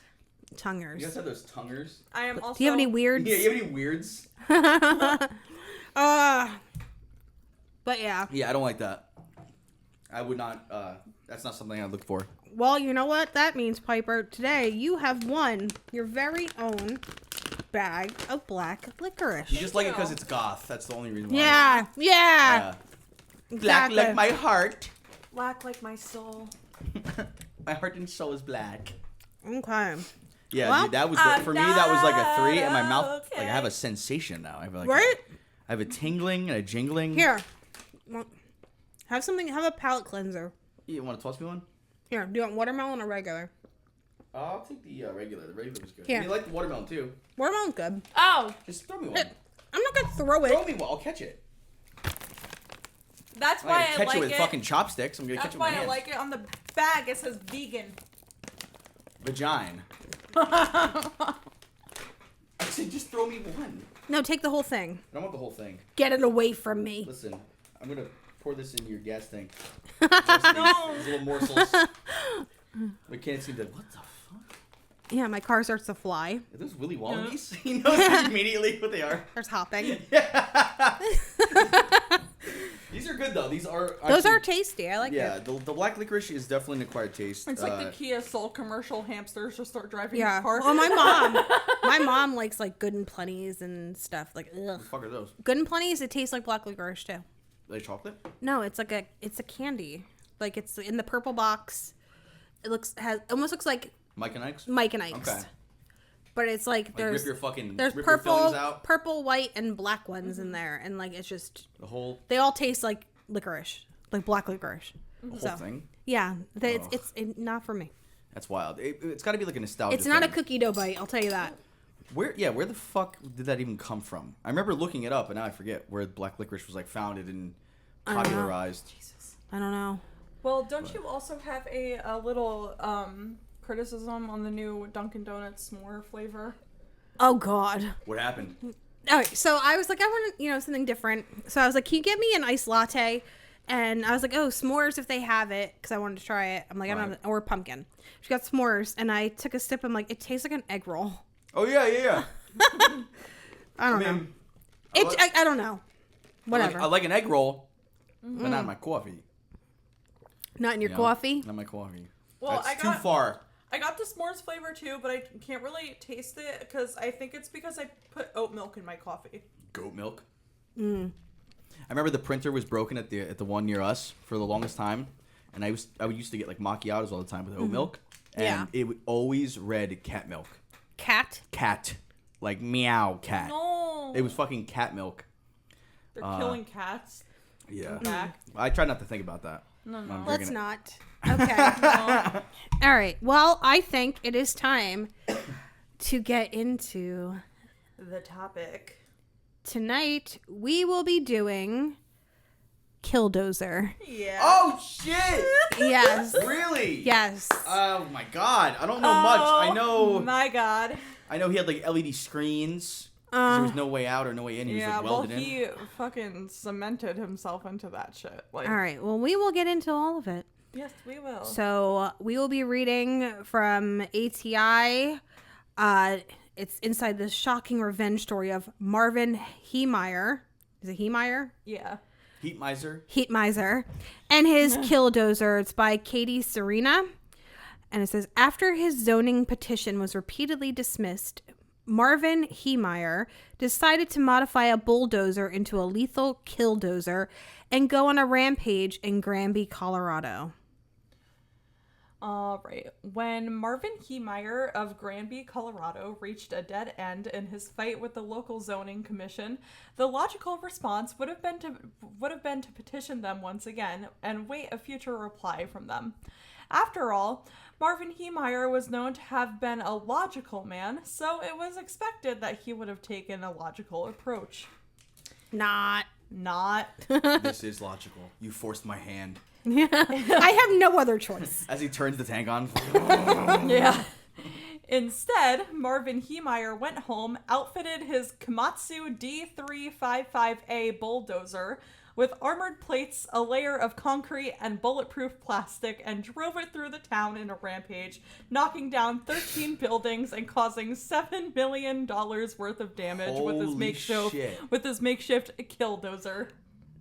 Tonguers. You guys have those tonguers? I am also. Do you have any weirds? Yeah, you have any weirds? But yeah. Yeah, I don't like that. I would not, that's not something I'd look for. Well, you know what that means, Piper. Today, you have won your very own bag of black licorice. You just like it because it's goth. That's the only reason why. Yeah. Black Exactly. like my heart. Black like my soul. My heart and soul is black. Okay. Yeah, Well, dude, that was for me. That was like a 3, and my mouth. Like I have a sensation now. I have like Right? I have a tingling and a jingling. Here. Have something. Have a palate cleanser. You want to toss me one? Here. Do you want watermelon or regular? I'll take the regular. The regular was good. Here. You like the watermelon too? Watermelon's good. Oh, Just throw me one. I'm not gonna throw it. Throw me one. I'll catch it. that's I'm why gonna I catch like it with it. fucking chopsticks. I'm gonna That's catch it with my why I hands. like it on the bag. It says vegan. Vagina. I said just throw me one. No, take the whole thing. I don't want the whole thing. Get it away from me. Listen, I'm gonna pour this in your gas tank. No. These little morsels. We can't seem to. What the fuck? Yeah, my car starts to fly. Are those Willy Wallabies? He knows immediately what they are. Starts hopping. These are good though. These are. Those actually- are tasty. I like Yeah, it. the black licorice is definitely an acquired taste. It's like the Kia Soul commercial. Hamsters just start driving Yeah. the car. Well, my mom likes like Good and Plenty's and stuff. Like, ugh. What the fuck are those? Good and Plenty's. It tastes like black licorice too. Are they chocolate? No, it's like it's a candy. Like it's in the purple box. It almost looks like Mike and Ike's? Mike and Ike's. Okay. But it's like Rip your fucking. there's rip your fillings out. purple, white, and black ones in there, and like it's just The whole. they all taste like licorice, like black licorice. The whole thing. Yeah, it's not for me. That's wild. It's got to be like a nostalgia. It's not a thing. cookie dough bite. I'll tell you that. Where the fuck did that even come from? I remember looking it up, and now I forget where black licorice was like founded and I don't know. popularized. Jesus, I don't know. Well, don't you also have a little criticism on the new Dunkin' Donuts s'more flavor? Oh God. What happened? All right, so I was like, I want something different. So I was like, can you get me an iced latte? And I was like, oh, s'mores if they have it, because I wanted to try it. I'm like, I don't have it, or pumpkin. She got s'mores, and I took a sip. I'm like, it tastes like an egg roll. Oh yeah. I don't know. I don't know. Whatever. I like an egg roll, but not in my coffee. Not in your You know? coffee. Not my coffee. Well, That's too far. I got the s'mores flavor too, but I can't really taste it because I think it's because I put oat milk in my coffee. Goat milk. I remember the printer was broken at the one near us for the longest time, and I used to get like macchiatos all the time with oat milk, and Yeah. it always read cat milk. Cat, like meow cat. No, It was fucking cat milk. they're killing cats. Yeah. Back. I try not to think about that. No. when I'm Let's drinking it. not. Okay. All right. Well, I think it is time to get into The topic. tonight. We will be doing Killdozer. Yeah. Oh shit! Yes. Really? Yes. Oh my god! I don't know much. I Oh know. my god. I know he had like LED screens. 'Cause there was no way out or no way in. He was Yeah, like well, welded in. he fucking cemented himself into that shit. Like, All right. Well, we will get into all of it. yes, we will. So we will be reading from ATI. It's inside the shocking revenge story of Marvin Heemeyer. Is it Heemeyer? Yeah. Heat miser. Heatmiser, and his Killdozer. It's by Katie Serena. And it says, after his zoning petition was repeatedly dismissed, Marvin Heemeyer decided to modify a bulldozer into a lethal killdozer and go on a rampage in Granby, Colorado. All right. When Marvin Heemeyer of Granby, Colorado, reached a dead end in his fight with the local zoning commission, the logical response would have been to petition them once again and wait a future reply from them. After all, Marvin Heemeyer was known to have been a logical man, so it was expected that he would have taken a logical approach. Not. This is logical. You forced my hand. I have no other choice. As he turns the tank on. Yeah. Instead, Marvin Heemeyer went home, outfitted his Komatsu D355A bulldozer with armored plates, a layer of concrete, and bulletproof plastic, and drove it through the town in a rampage, knocking down 13 buildings and causing $7 million worth of damage with his makeshift Killdozer.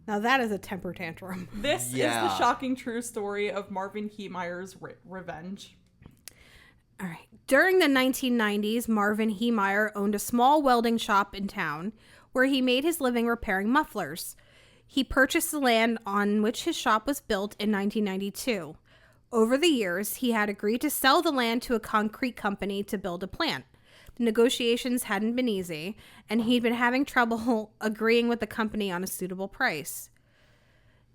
Now that is a temper tantrum. This is the shocking true story of Marvin Heemeyer's revenge. All right. During the 1990s, Marvin Heemeyer owned a small welding shop in town where he made his living repairing mufflers. He purchased the land on which his shop was built in 1992. Over the years, he had agreed to sell the land to a concrete company to build a plant. The negotiations hadn't been easy, and he'd been having trouble agreeing with the company on a suitable price.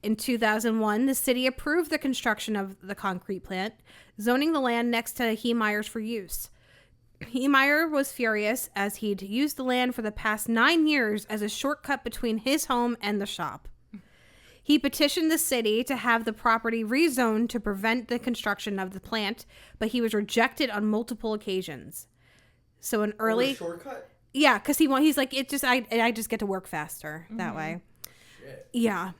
In 2001, the city approved the construction of the concrete plant, zoning the land next to Heemeyer's for use. Heemeyer was furious as he'd used the land for the past 9 years as a shortcut between his home and the shop. He petitioned the city to have the property rezoned to prevent the construction of the plant, but he was rejected on multiple occasions. So an early shortcut? Yeah, because he's like, I just get to work faster that way. Shit. Yeah.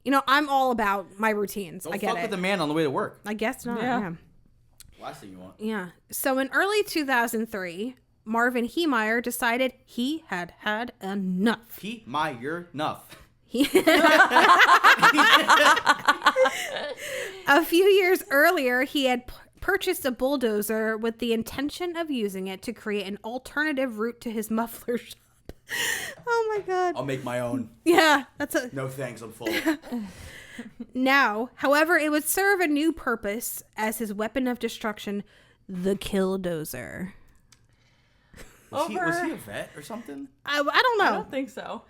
You know, I'm all about my routines. Don't I get fuck it. with the man on the way to work. I guess not. Yeah. Last thing you want. Yeah. So in early 2003, Marvin Heemeyer decided he had had enough. Enough. A few years earlier, he had purchased a bulldozer with the intention of using it to create an alternative route to his muffler shop. Oh my God. I'll make my own. Yeah, No thanks, I'm full. Now, however, it would serve a new purpose as his weapon of destruction, the Killdozer. Was he a vet or something? I don't know. I don't think so.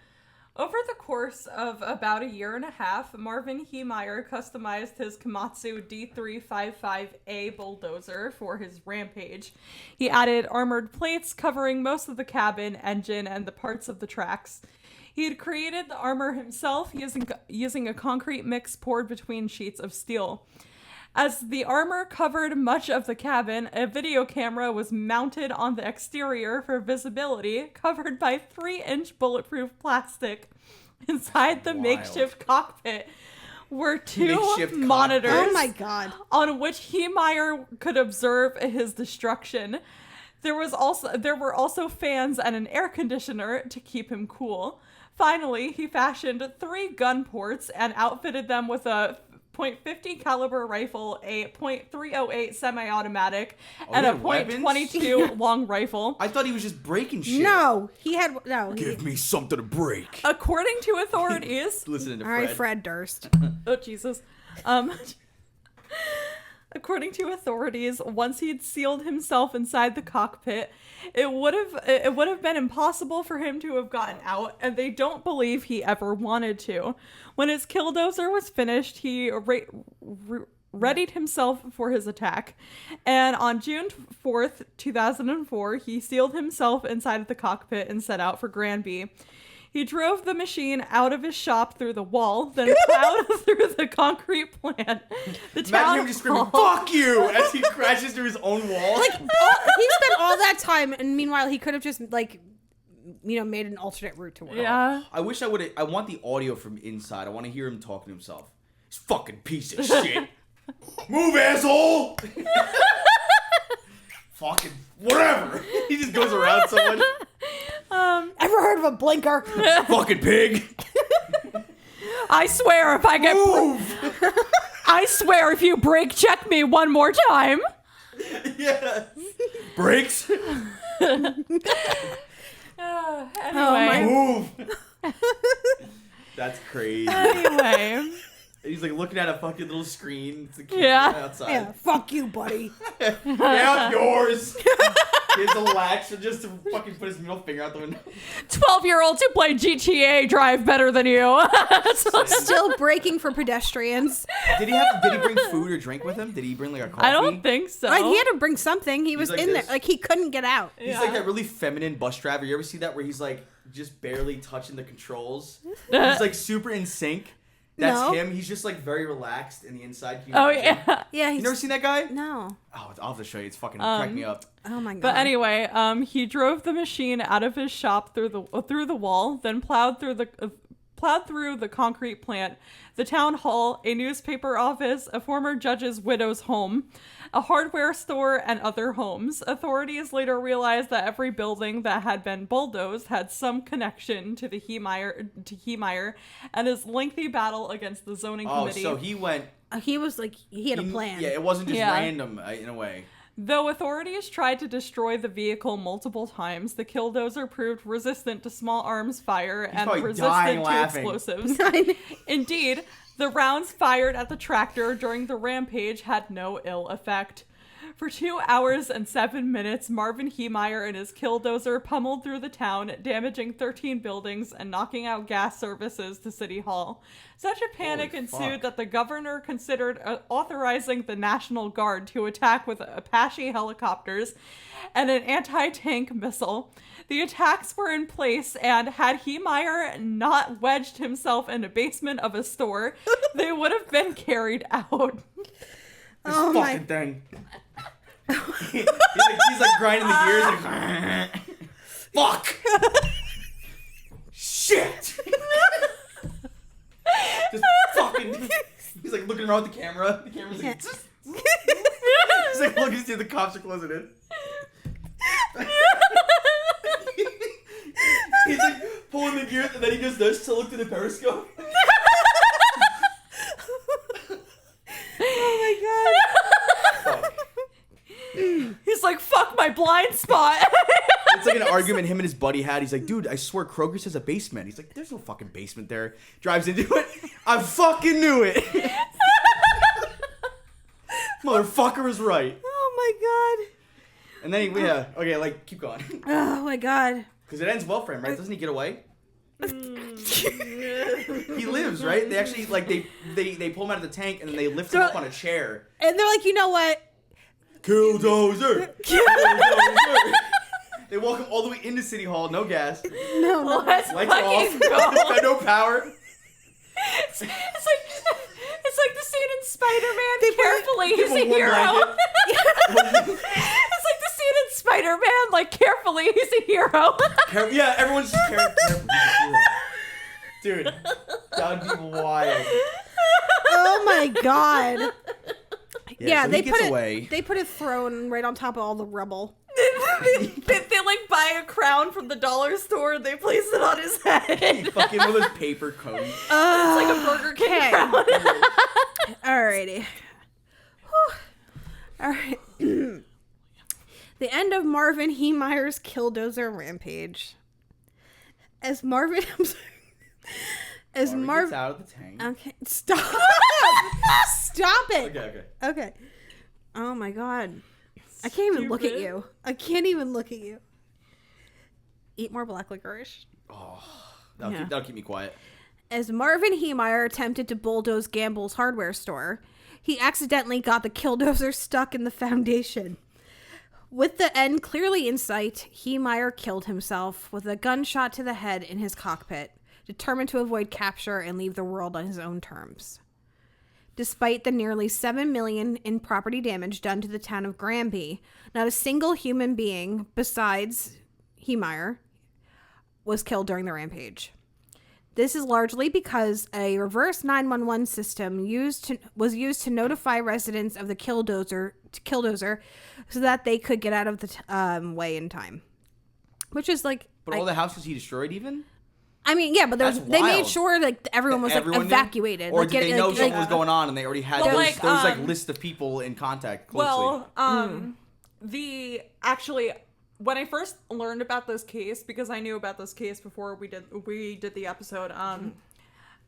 Over the course of about a year and a half, Marvin Heemeyer customized his Komatsu D355A bulldozer for his rampage. He added armored plates covering most of the cabin, engine, and the parts of the tracks. He had created the armor himself using a concrete mix poured between sheets of steel. As the armor covered much of the cabin, a video camera was mounted on the exterior for visibility, covered by 3-inch bulletproof plastic. Inside the makeshift cockpit were two monitors. Oh my God. On which Heemeyer could observe his destruction. There were also fans and an air conditioner to keep him cool. Finally, he fashioned 3 gun ports and outfitted them with a .50 caliber rifle, a .308 semi-automatic, and a .22 long rifle. I thought he was just breaking shit. No. Give me something to break. According to authorities... Listening to Fred. All right, Fred Durst. Oh, Jesus. According to authorities, once he'd sealed himself inside the cockpit, it would have been impossible for him to have gotten out, and they don't believe he ever wanted to. When his Killdozer was finished, he readied himself for his attack, and on June 4th, 2004, he sealed himself inside of the cockpit and set out for Granby. He drove the machine out of his shop through the wall, then plowed through the concrete plant. Imagine him just screaming, "Fuck you!" as he crashes through his own wall. Like, he spent all that time, and meanwhile, he could have just, like, made an alternate route to work. Yeah. I wish I would. I want the audio from inside. I want to hear him talking to himself. This fucking piece of shit. Move, asshole! Fucking whatever. He just goes around someone. Ever heard of a blinker? Fucking pig. I swear if I get... Move! I swear if you brake check me one more time. Yeah. Brakes. Anyway. Move. That's crazy. Anyway. He's like looking at a fucking little screen. It's the kid outside. Yeah, fuck you, buddy. Yeah, yours. He has a latch just to fucking put his middle finger out the window. 12-year-olds who play GTA drive better than you. Still braking for pedestrians. Did he bring food or drink with him? Did he bring like a coffee? I don't think so. Like, he had to bring something. He was like in this. there. Like, he couldn't get out. He's like that really feminine bus driver. You ever see that where he's like just barely touching the controls? He's like super in sync. That's him. He's just like very relaxed in the inside. Oh, yeah. Yeah. You never seen that guy? No. Oh, I'll have to show you. It's fucking crack me up. Oh my God. But anyway, he drove the machine out of his shop through the wall, then plowed through plowed through the concrete plant, the town hall, a newspaper office, a former judge's widow's home, a hardware store, and other homes. Authorities later realized that every building that had been bulldozed had some connection to the Heemeyer and his lengthy battle against the zoning committee. Oh, so he went... He was like, he had a plan. Yeah, it wasn't just random in a way. Though authorities tried to destroy the vehicle multiple times, the Killdozer proved resistant to small arms fire and resistant to explosives. Indeed, the rounds fired at the tractor during the rampage had no ill effect. For 2 hours and 7 minutes, Marvin Heemeyer and his Killdozer pummeled through the town, damaging 13 buildings and knocking out gas services to City Hall. Such a panic ensued that the governor considered authorizing the National Guard to attack with Apache helicopters and an anti-tank missile. The attacks were in place, and had Heemeyer not wedged himself in the basement of a store, they would have been carried out. This fucking thing. he's like grinding the gears. Like, fuck. Shit. Just fucking. He's like looking around with the camera. The camera's like. He's like looking to see if the cops are closing in. He's like pulling the gears, and then he goes this to look through the periscope. Oh my god. Fuck. He's like, fuck my blind spot. It's like an argument him and his buddy had. He's like, dude, I swear Kroger's has a basement. He's like, there's no fucking basement there. Drives into it. I fucking knew it. Motherfucker was right. Oh my god. And then okay, like, keep going. Oh my god. Because it ends well for him, right? Doesn't he get away? He lives, right? They actually, like, they pull him out of the tank and then they lift him up on a chair. And they're like, you know what? Killdozer! Killdozer! They walk him all the way into City Hall, no gas. No. Let's lights are off. Got no power. It's like the scene in Spider-Man. Carefully, he's a hero. It's like the scene in Spider-Man. Like, carefully, he's a hero. Yeah, everyone's just careful. He's a hero. Dude, that would be wild. Oh my god. Yeah, so they put a throne right on top of all the rubble. they like buy a crown from the dollar store and they place it on his head. Fucking one of those paper cones. It's like a Burger King crown. Alrighty. Alright. The end of Marvin Heemeyer's Killdozer rampage. As Marvin gets out of the tank. Okay, stop. Stop it. Okay. Oh my god. I can't even look at you. I can't even look at you. Eat more black licorice. Oh, that'll keep me quiet. As Marvin Heemeyer attempted to bulldoze Gamble's hardware store, he accidentally got the Killdozer stuck in the foundation. With the end clearly in sight, Heemeyer killed himself with a gunshot to the head in his cockpit, determined to avoid capture and leave the world on his own terms. Despite the nearly $7 million in property damage done to the town of Granby, not a single human being besides Heemeyer was killed during the rampage. This is largely because a reverse 911 system was used to notify residents of the Killdozer so that they could get out of the way in time. Which is like... But all the houses he destroyed even? I mean, yeah, but they made sure like everyone was evacuated. Or did they know something was going on and they already had those list of people in contact closely? Well, when I first learned about this case, because I knew about this case before we did the episode,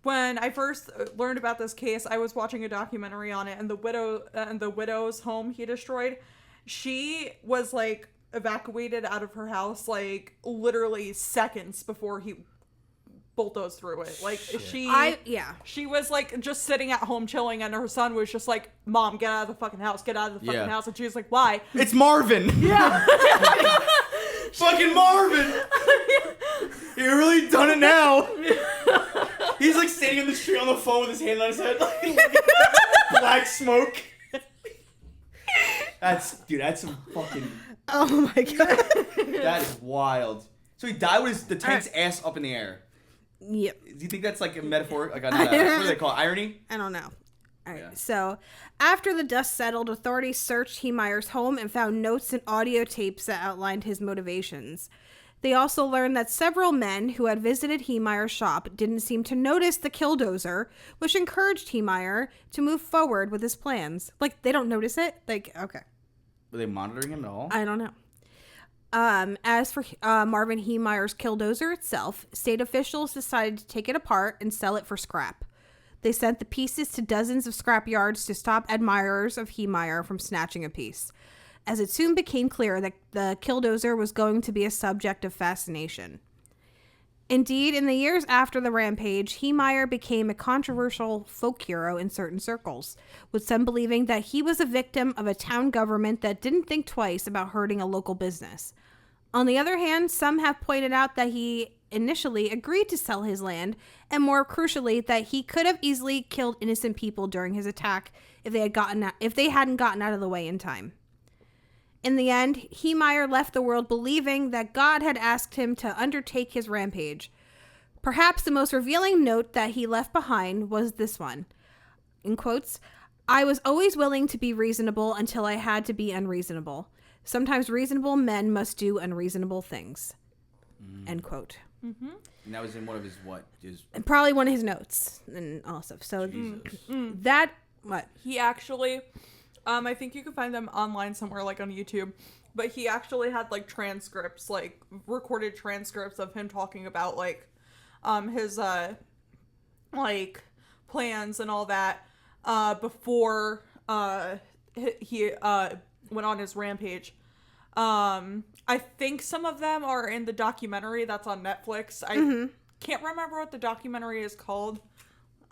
when I first learned about this case, I was watching a documentary on it, and the widow's home he destroyed, she was like evacuated out of her house like literally seconds before he bulldozed through it. Like she was like just sitting at home chilling, and her son was just like, "Mom, get out of the fucking house, get out of the fucking house." And she was like, "Why?" It's Marvin. Yeah. Fucking Marvin. You really done it now. He's like sitting in the street on the phone with his hand on his head, like black smoke. That's some fucking. Oh my god. That is wild. So he died with the tank's ass up in the air. Yep. Do you think that's like a metaphor? Like, what do they call it? Irony? I don't know. All right. Yeah. So, after the dust settled, authorities searched Heemeyer's home and found notes and audio tapes that outlined his motivations. They also learned that several men who had visited Heemeyer's shop didn't seem to notice the Killdozer, which encouraged Heemeyer to move forward with his plans. Like, they don't notice it? Like, okay. Were they monitoring him at all? I don't know. As for Marvin Heemeyer's Killdozer itself, state officials decided to take it apart and sell it for scrap. They sent the pieces to dozens of scrap yards to stop admirers of Heemeyer from snatching a piece, as it soon became clear that the Killdozer was going to be a subject of fascination. Indeed, in the years after the rampage, Heemeyer became a controversial folk hero in certain circles, with some believing that he was a victim of a town government that didn't think twice about hurting a local business. On the other hand, some have pointed out that he initially agreed to sell his land, and more crucially, that he could have easily killed innocent people during his attack if they hadn't gotten out of the way in time. In the end, Heemeyer left the world believing that God had asked him to undertake his rampage. Perhaps the most revealing note that he left behind was this one. In quotes, "I was always willing to be reasonable until I had to be unreasonable. Sometimes reasonable men must do unreasonable things." End quote. Mm-hmm. And that was in one of his what? And probably one of his notes and all stuff. So that, what? He actually... I think you can find them online somewhere, like on YouTube. But he actually had like transcripts, like recorded transcripts of him talking about like his like plans and all that before he went on his rampage. I think some of them are in the documentary that's on Netflix. I can't remember what the documentary is called.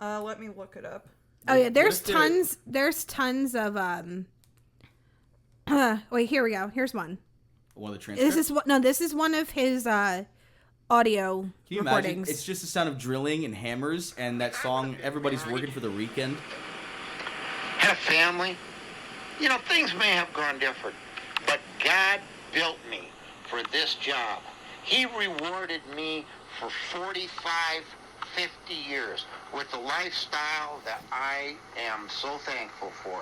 Let me look it up. Oh yeah, there's tons of wait, here we go. Here's one. One of the transcripts? This is one of his audio Can you recordings. imagine? It's just the sound of drilling and hammers and that song, Everybody's Working for the Weekend. Had a family. You know, things may have gone different, but God built me for this job. He rewarded me for 45, 50 years with the lifestyle that I am so thankful for.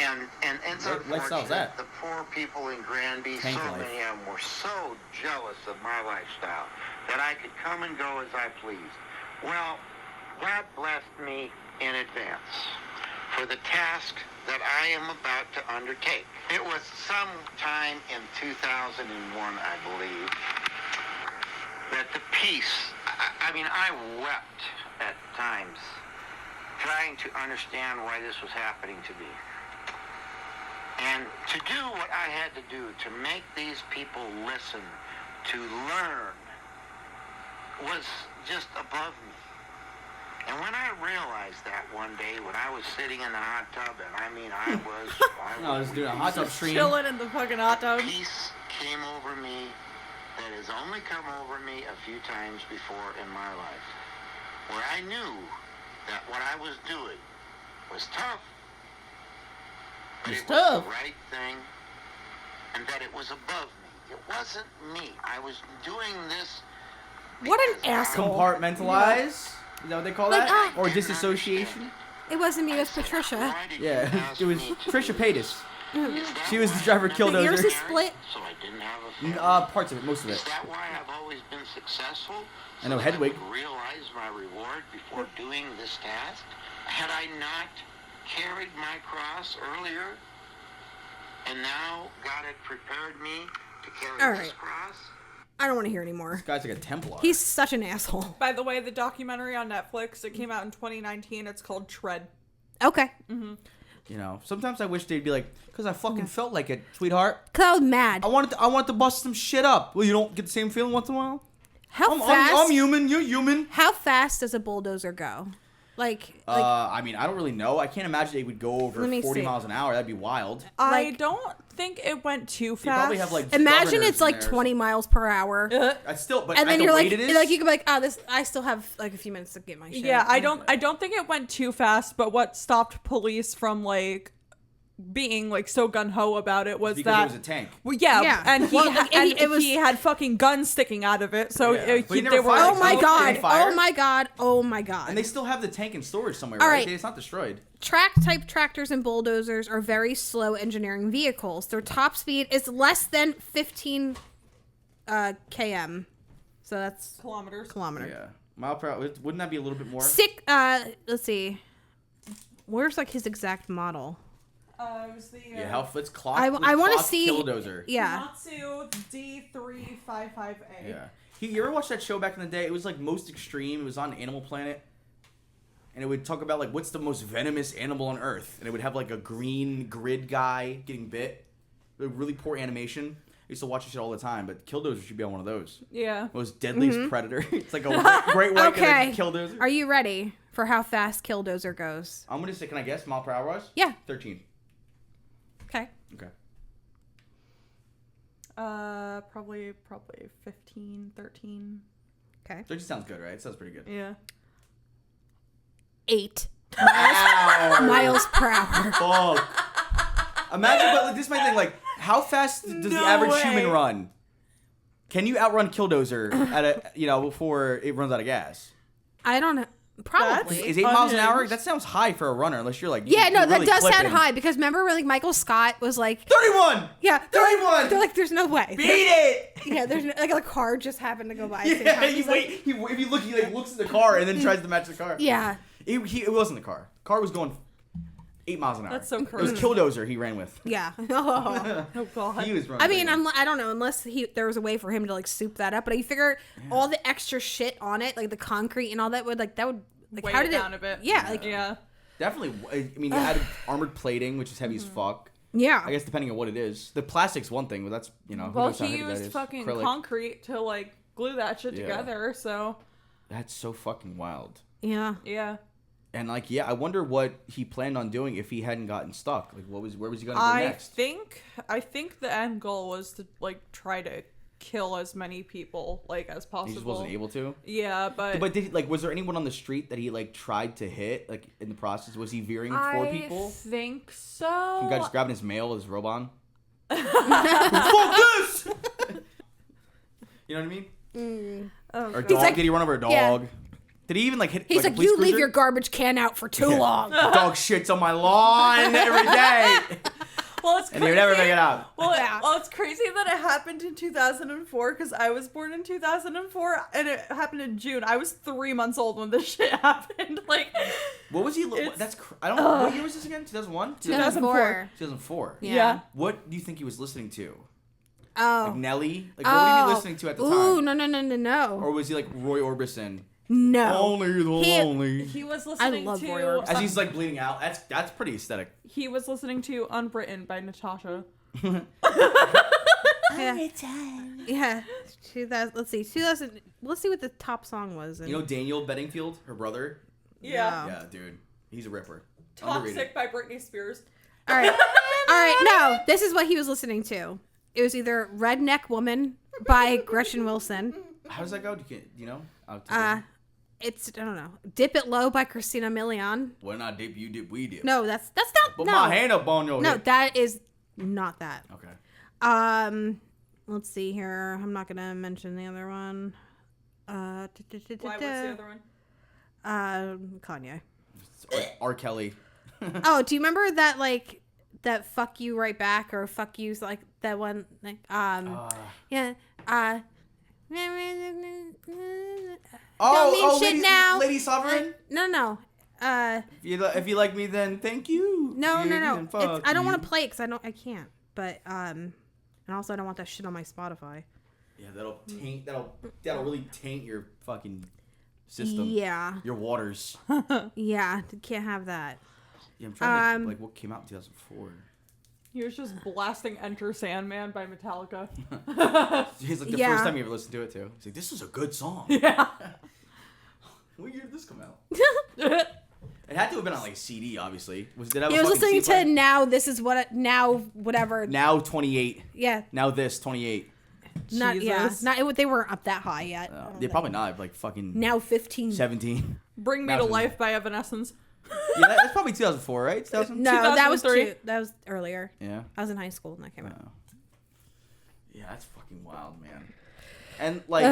And it's unfortunate the poor people in Granby, so many of them were so jealous of my lifestyle that I could come and go as I pleased. Well, God blessed me in advance for the task that I am about to undertake. It was sometime in 2001, I believe, that the peace, I mean, I wept at times trying to understand why this was happening to me. And to do what I had to do to make these people listen, to learn, was just above me. And when I realized that one day, when I was sitting in the hot tub, and I mean, I was doing a hot tub stream. Chilling in the fucking hot tub. Peace came over me that has only come over me a few times before in my life, where I knew that what I was doing was tough, but it was the right thing, and that it was above me. It wasn't me. I was doing this. What an asshole. Compartmentalize? Is that what they call that? Or disassociation? It wasn't me, it was Patricia. Yeah, it was Trisha Paytas. She was the driver of Killdozer. Yours is split? So I didn't have a family. Parts of it, most of it. Is that why I've always been successful? I know Hedwig. I realized my reward before doing this task. Had I not carried my cross earlier, and now God had prepared me to carry this cross. I don't want to hear anymore. This guy's like a Templar. He's such an asshole. By the way, the documentary on Netflix, it came out in 2019. It's called Tread. Okay. Mm-hmm. You know, sometimes I wish they'd be like, because I fucking felt like it, sweetheart. Because I was mad. I wanted to bust some shit up. Well, you don't get the same feeling once in a while? How fast? I'm human. You're human. How fast does a bulldozer go? I mean, I don't really know. I can't imagine they would go over 40 miles an hour. That'd be wild. I don't think it went too fast. They probably have like. Imagine it's like 20 miles per hour. That's still, but and then at you're the like, weight it is. like you could be like, oh, this. I still have like a few minutes to get my shit. Yeah, I don't think it went too fast. But what stopped police from like being like so gung-ho about it was because that it was a tank. Well, yeah, and he Well, he had fucking guns sticking out of it, so Yeah. But he they never were fired. Oh my They god! didn't fire. Oh my god! Oh my god! And they still have the tank in storage somewhere, All right? right. It's not destroyed. Track-type tractors and bulldozers are very slow engineering vehicles. Their top speed is less than 15 km. So that's kilometers. Yeah. Mile per hour. Wouldn't that be a little bit more? Let's see. Where's like his exact model? It was the Yeah, how let's clock. I let's want to clock see. Killdozer. Yeah. Komatsu D355A. Yeah. You ever watched that show back in the day? It was like Most Extreme. It was on Animal Planet. And it would talk about like what's the most venomous animal on Earth. And it would have like a green grid guy getting bit. Really poor animation. I used to watch this shit all the time, but Killdozer should be on one of those. Yeah. Most deadliest predator. It's like a great white Okay. Killdozer. Are you ready for how fast Killdozer goes? I'm gonna say, can I guess mile per hour wise? Yeah. 13. Okay. Okay. Probably 15, 13. Okay. 13 sounds good, right? It sounds pretty good. Yeah. 8 Wow. miles per hour. Fuck. Imagine, but like, this is my thing. Like, how fast does the No average way. human run? Can you outrun Killdozer at before it runs out of gas? I don't know. Probably. Is 8 miles an hour? Unhinged. That sounds high for a runner, unless you're like Yeah, no, you're that really does sound clipping. high because remember when like Michael Scott was like, 31. yeah, 31. They're like, there's no way. Beat it. Yeah, there's no, like a car just happened to go by. At the same Yeah, time. you He's wait. like, If you look, he like looks at the car and then tries to match the car. yeah. It wasn't the car. Car was going 8 miles an hour. That's so It crazy. was Killdozer he ran with. Yeah. Oh. Oh god. He was running. I mean, like- I don't know, unless there was a way for him to like soup that up. But I figure all the extra shit on it, like the concrete and all that, would like Weigh how it did down a bit. Yeah, like Yeah. Definitely. I mean, you added armored plating, which is heavy as fuck. yeah. I guess depending on what it is. The plastic's one thing, but that's, who Well, knows how he heavy that used is. fucking Acrylic. concrete to like glue that shit Yeah. together. So That's so fucking wild. Yeah. yeah. And like, yeah, I wonder what he planned on doing if he hadn't gotten stuck. Like, where was he gonna go I next? think the end goal was to like try to kill as many people like as possible. He just wasn't able to. Yeah, but But did he, like, was there anyone on the street that he like tried to hit? Like in the process, was he veering for people? I think so. Some guy just grabbing his mail, his robe-on. Fuck this! You know what I mean? Oh, Or God. dog? like- Did he run over a dog? yeah. Did he even like hit? He's a like, police you leave cruiser? your garbage can out for too long. Dog shits on my lawn every day, Well, it's and crazy. you never make it out. Well, Yeah. well, it's crazy that it happened in 2004 because I was born in 2004 and it happened in June. I was 3 months old when this shit happened. Like, What was he? It's- That's I don't. What year was this again? 2001. 2004. 2004. Yeah. yeah. What do you think he was listening to? Oh. Like Nelly? Like what would he be listening to at the Ooh, time? no. Or was he like Roy Orbison? No. Only the lonely. He was listening love to Roy Orbison. As he's like bleeding out. That's pretty aesthetic. he was listening to Unwritten by Natasha. Yeah. Yeah. 2000. Let's see. 2000. Let's see what the top song was. You know Daniel Bedingfield, her brother. Yeah. Yeah, dude, he's a ripper. Toxic Underrated. by Britney Spears. All right. All right. No, this is what he was listening to. It was either Redneck Woman by Gretchen Wilson. How does that go? Do you know? I'll take it. It's, I don't know. Dip It Low by Christina Milian. When I dip, you dip, we dip. No, that's not. Put no. my hand up on your No, hip. that is not that. Okay. Let's see here. I'm not gonna mention the other one. Why? What's the other one? Kanye. R. Kelly. Oh, do you remember that like that "fuck you right back" or "fuck you" like that one? Like yeah. Don't mean shit now. Lady Sovereign. No. If you like me, then thank you. No. Then fuck I don't want you. to play it because I can't. But and also I don't want that shit on my Spotify. Yeah, that'll really taint your fucking system. Yeah. Your waters. Yeah. Can't have that. Yeah, I'm trying to think, like what came out in 2004. He was just blasting Enter Sandman by Metallica. He's like the Yeah. first time you ever listened to it too. He's like, this is a good song. Yeah. What year did this come out? It had to have been on like CD, obviously. Did it have He a was fucking listening CD player? to Now This Is What Now Whatever. Now 28. Yeah. Now this 28. Not yeah. Jesus. Not they weren't up that high yet. Yeah, probably not. Like fucking Now 15. 17. Bring Me That to was- Life by Evanescence. Yeah, that's probably 2004, right? 2000? No, that was 2003. that was earlier. Yeah. I was in high school when that came out. Yeah, that's fucking wild, man. And like,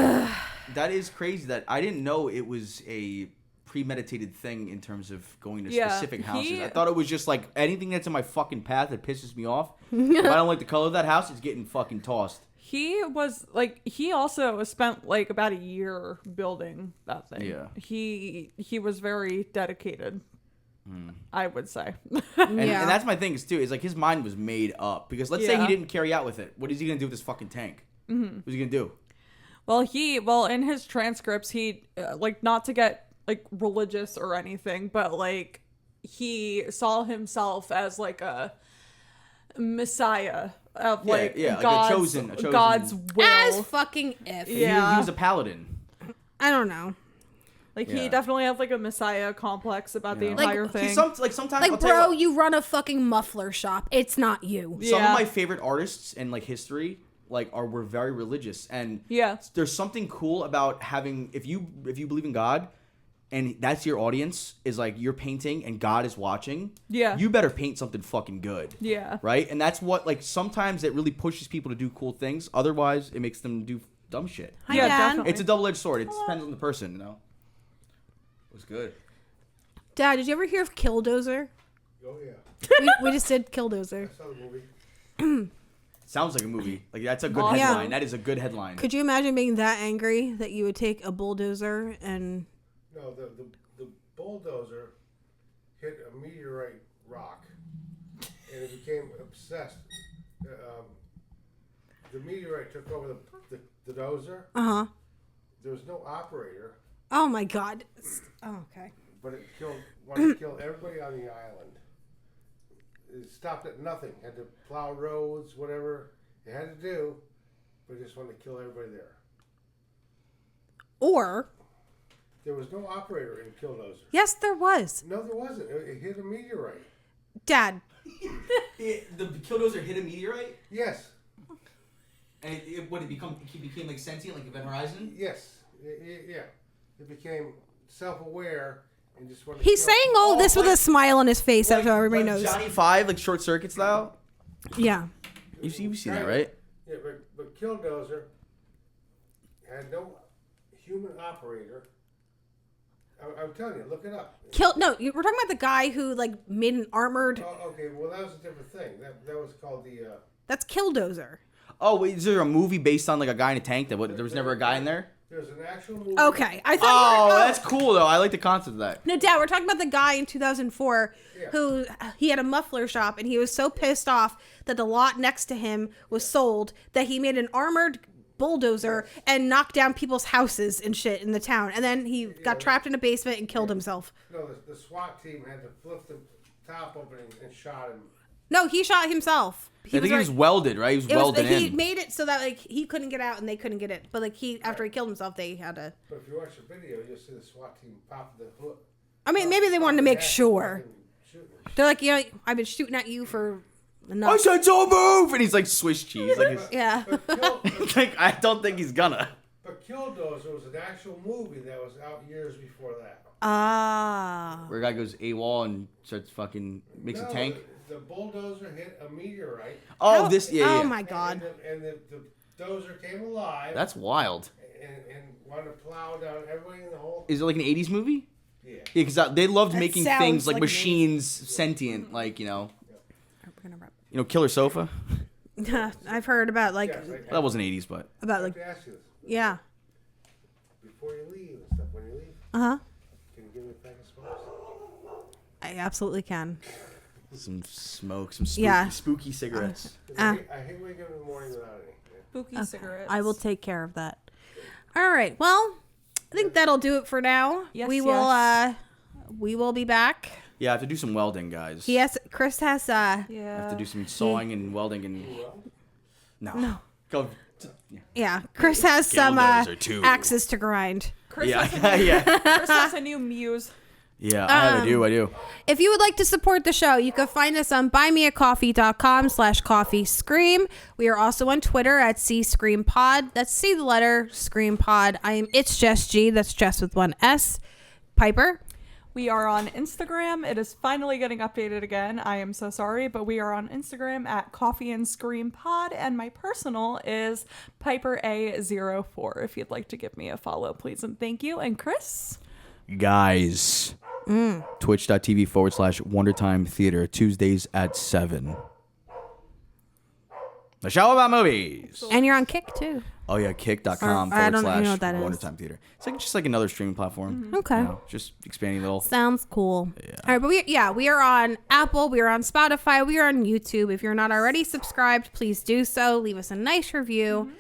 that is crazy that I didn't know it was a premeditated thing in terms of going to specific houses. I thought it was just like anything that's in my fucking path that pisses me off. If I don't like the color of that house, it's getting fucking tossed. He was like, he also spent like about a year building that thing. Yeah. He was very dedicated, I would say. And that's my thing is too, is like his mind was made up. Because let's say he Yeah. didn't carry out with it. What is he gonna do with this fucking tank? What's he gonna do? Well, in his transcripts, he like, not to get like religious or anything, but like he saw himself as like a messiah of like like God's, a chosen God's will. As fucking if. Yeah. He was a paladin. I don't know. Like Yeah. he definitely has like a messiah complex about the entire Like, thing. Sometimes Like, I'll tell you bro, what, you run a fucking muffler shop. It's not you. some Yeah. of my favorite artists in like history were very religious, and Yeah. there's something cool about having if you believe in God and that's your audience is like you're painting and God is watching, Yeah. you better paint something fucking good. Yeah. Right? And that's what like sometimes it really pushes people to do cool things, otherwise it makes them do dumb shit. Hi, Yeah, Dad. definitely. It's a double-edged sword. It depends on the person, you know. It was good. Dad, did you ever hear of Killdozer? Oh yeah, we just did Killdozer. I saw the movie. Sounds like a movie. Like that's a good Awesome. headline. Yeah. That is a good headline. Could you imagine being that angry that you would take a bulldozer and... No, the bulldozer hit a meteorite rock, and it became obsessed. The meteorite took over the dozer. Uh-huh. There was no operator, Oh, my God. Oh, okay. but it wanted to kill everybody on the island. It stopped at nothing. Had to plow roads, whatever it had to do, but it just wanted to kill everybody there. Or... There was no operator in Killdozer. Yes, there was. No, there wasn't. It hit a meteorite. Dad. The Killdozer hit a meteorite, Yes. and he became like sentient, like Event Horizon. Yes. Yeah. It became self-aware and just wanted He's to kill- saying all this with like- a smile on his face, so everybody like knows. Johnny Five, like Short Circuit style. Yeah. You've seen that, right? Yeah, but Killdozer had no human operator. I'm telling you, look it up. No, we're talking about the guy who, like, made an armored... Oh, okay, well, that was a different thing. That was called the... That's Killdozer. Oh, wait, is there a movie based on like a guy in a tank there was never a guy in there? There's an actual movie. Okay. I thought you were... That's cool though. I like the concept of that. No, Dad, we're talking about the guy in 2004 Yeah. who he had a muffler shop and he was so pissed off that the lot next to him was sold that he made an armored bulldozer and knocked down people's houses and shit in the town. And then he got trapped in a basement and killed himself. No, the SWAT team had to flip the top open and shot him. No, he shot himself. I think he was welded, right? He was welded He in. made it so that like he couldn't get out and they couldn't get it. But like after he killed himself, they had to. But if you watch the video, you'll see the SWAT team pop the hood. I mean, maybe they wanted to make sure. Shooting. They're like, you know, I've been shooting at you for I enough. said don't move, and he's like Swiss cheese. Like, Yeah. like I don't think he's gonna. But Killdozer was an actual movie that was out years before that. Ah. Where a guy goes AWOL and starts fucking makes a tank. The bulldozer hit a meteorite. Oh, How- this yeah. Oh yeah. my God. And the dozer came alive. That's wild. And wanted to plow down everybody in the whole. Is it like an '80s movie? Yeah. Yeah, because they loved That making sounds things like like an machines sentient, like We're gonna wrap. Killer Sofa. I've heard about like Yes, That wasn't '80s, but about I'd like like to ask you this. yeah. Before you leave and stuff, when you leave, Uh-huh. can you give me a pack of smokes? I absolutely can. some smoke, some spooky, Yeah. spooky cigarettes. I hate waking up in the morning without any. Yeah. Spooky cigarettes. I will take care of that. All right. Well, I think that'll do it for now. Yes, We will be back. Yeah, I have to do some welding, guys. Chris has I have Yeah. to do some sawing and welding and no. Go. yeah, Chris has some Killdozer too. axes to grind. Chris, Yeah, has a new, yeah, Chris has a new muse. yeah. I do. If you would like to support the show, you can find us on buymeacoffee.com/coffeescream. We are also on Twitter at cscreampod. That's C the letter Scream Pod. It's Jess G. That's Jess with one S. Piper. We are on Instagram. It is finally getting updated again. I am so sorry, but we are on Instagram at Coffee and Scream Pod, and my personal is Piper A04. If you'd like to give me a follow, please and thank you. And Chris? Guys, twitch.tv/Wondertime Theater, Tuesdays at 7. The show about movies. And you're on Kick too. Oh yeah, kick.com I don't know what that is. /Wondertime Theater. It's like just like another streaming platform. Okay. You know, just expanding a little. Sounds cool. Yeah. All right, but we are on Apple, we are on Spotify, we are on YouTube. If you're not already subscribed, please do so. Leave us a nice review,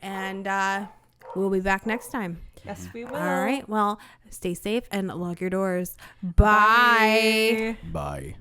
and we'll be back next time. Yes, we will. All right. Well, stay safe and lock your doors. Bye. Bye.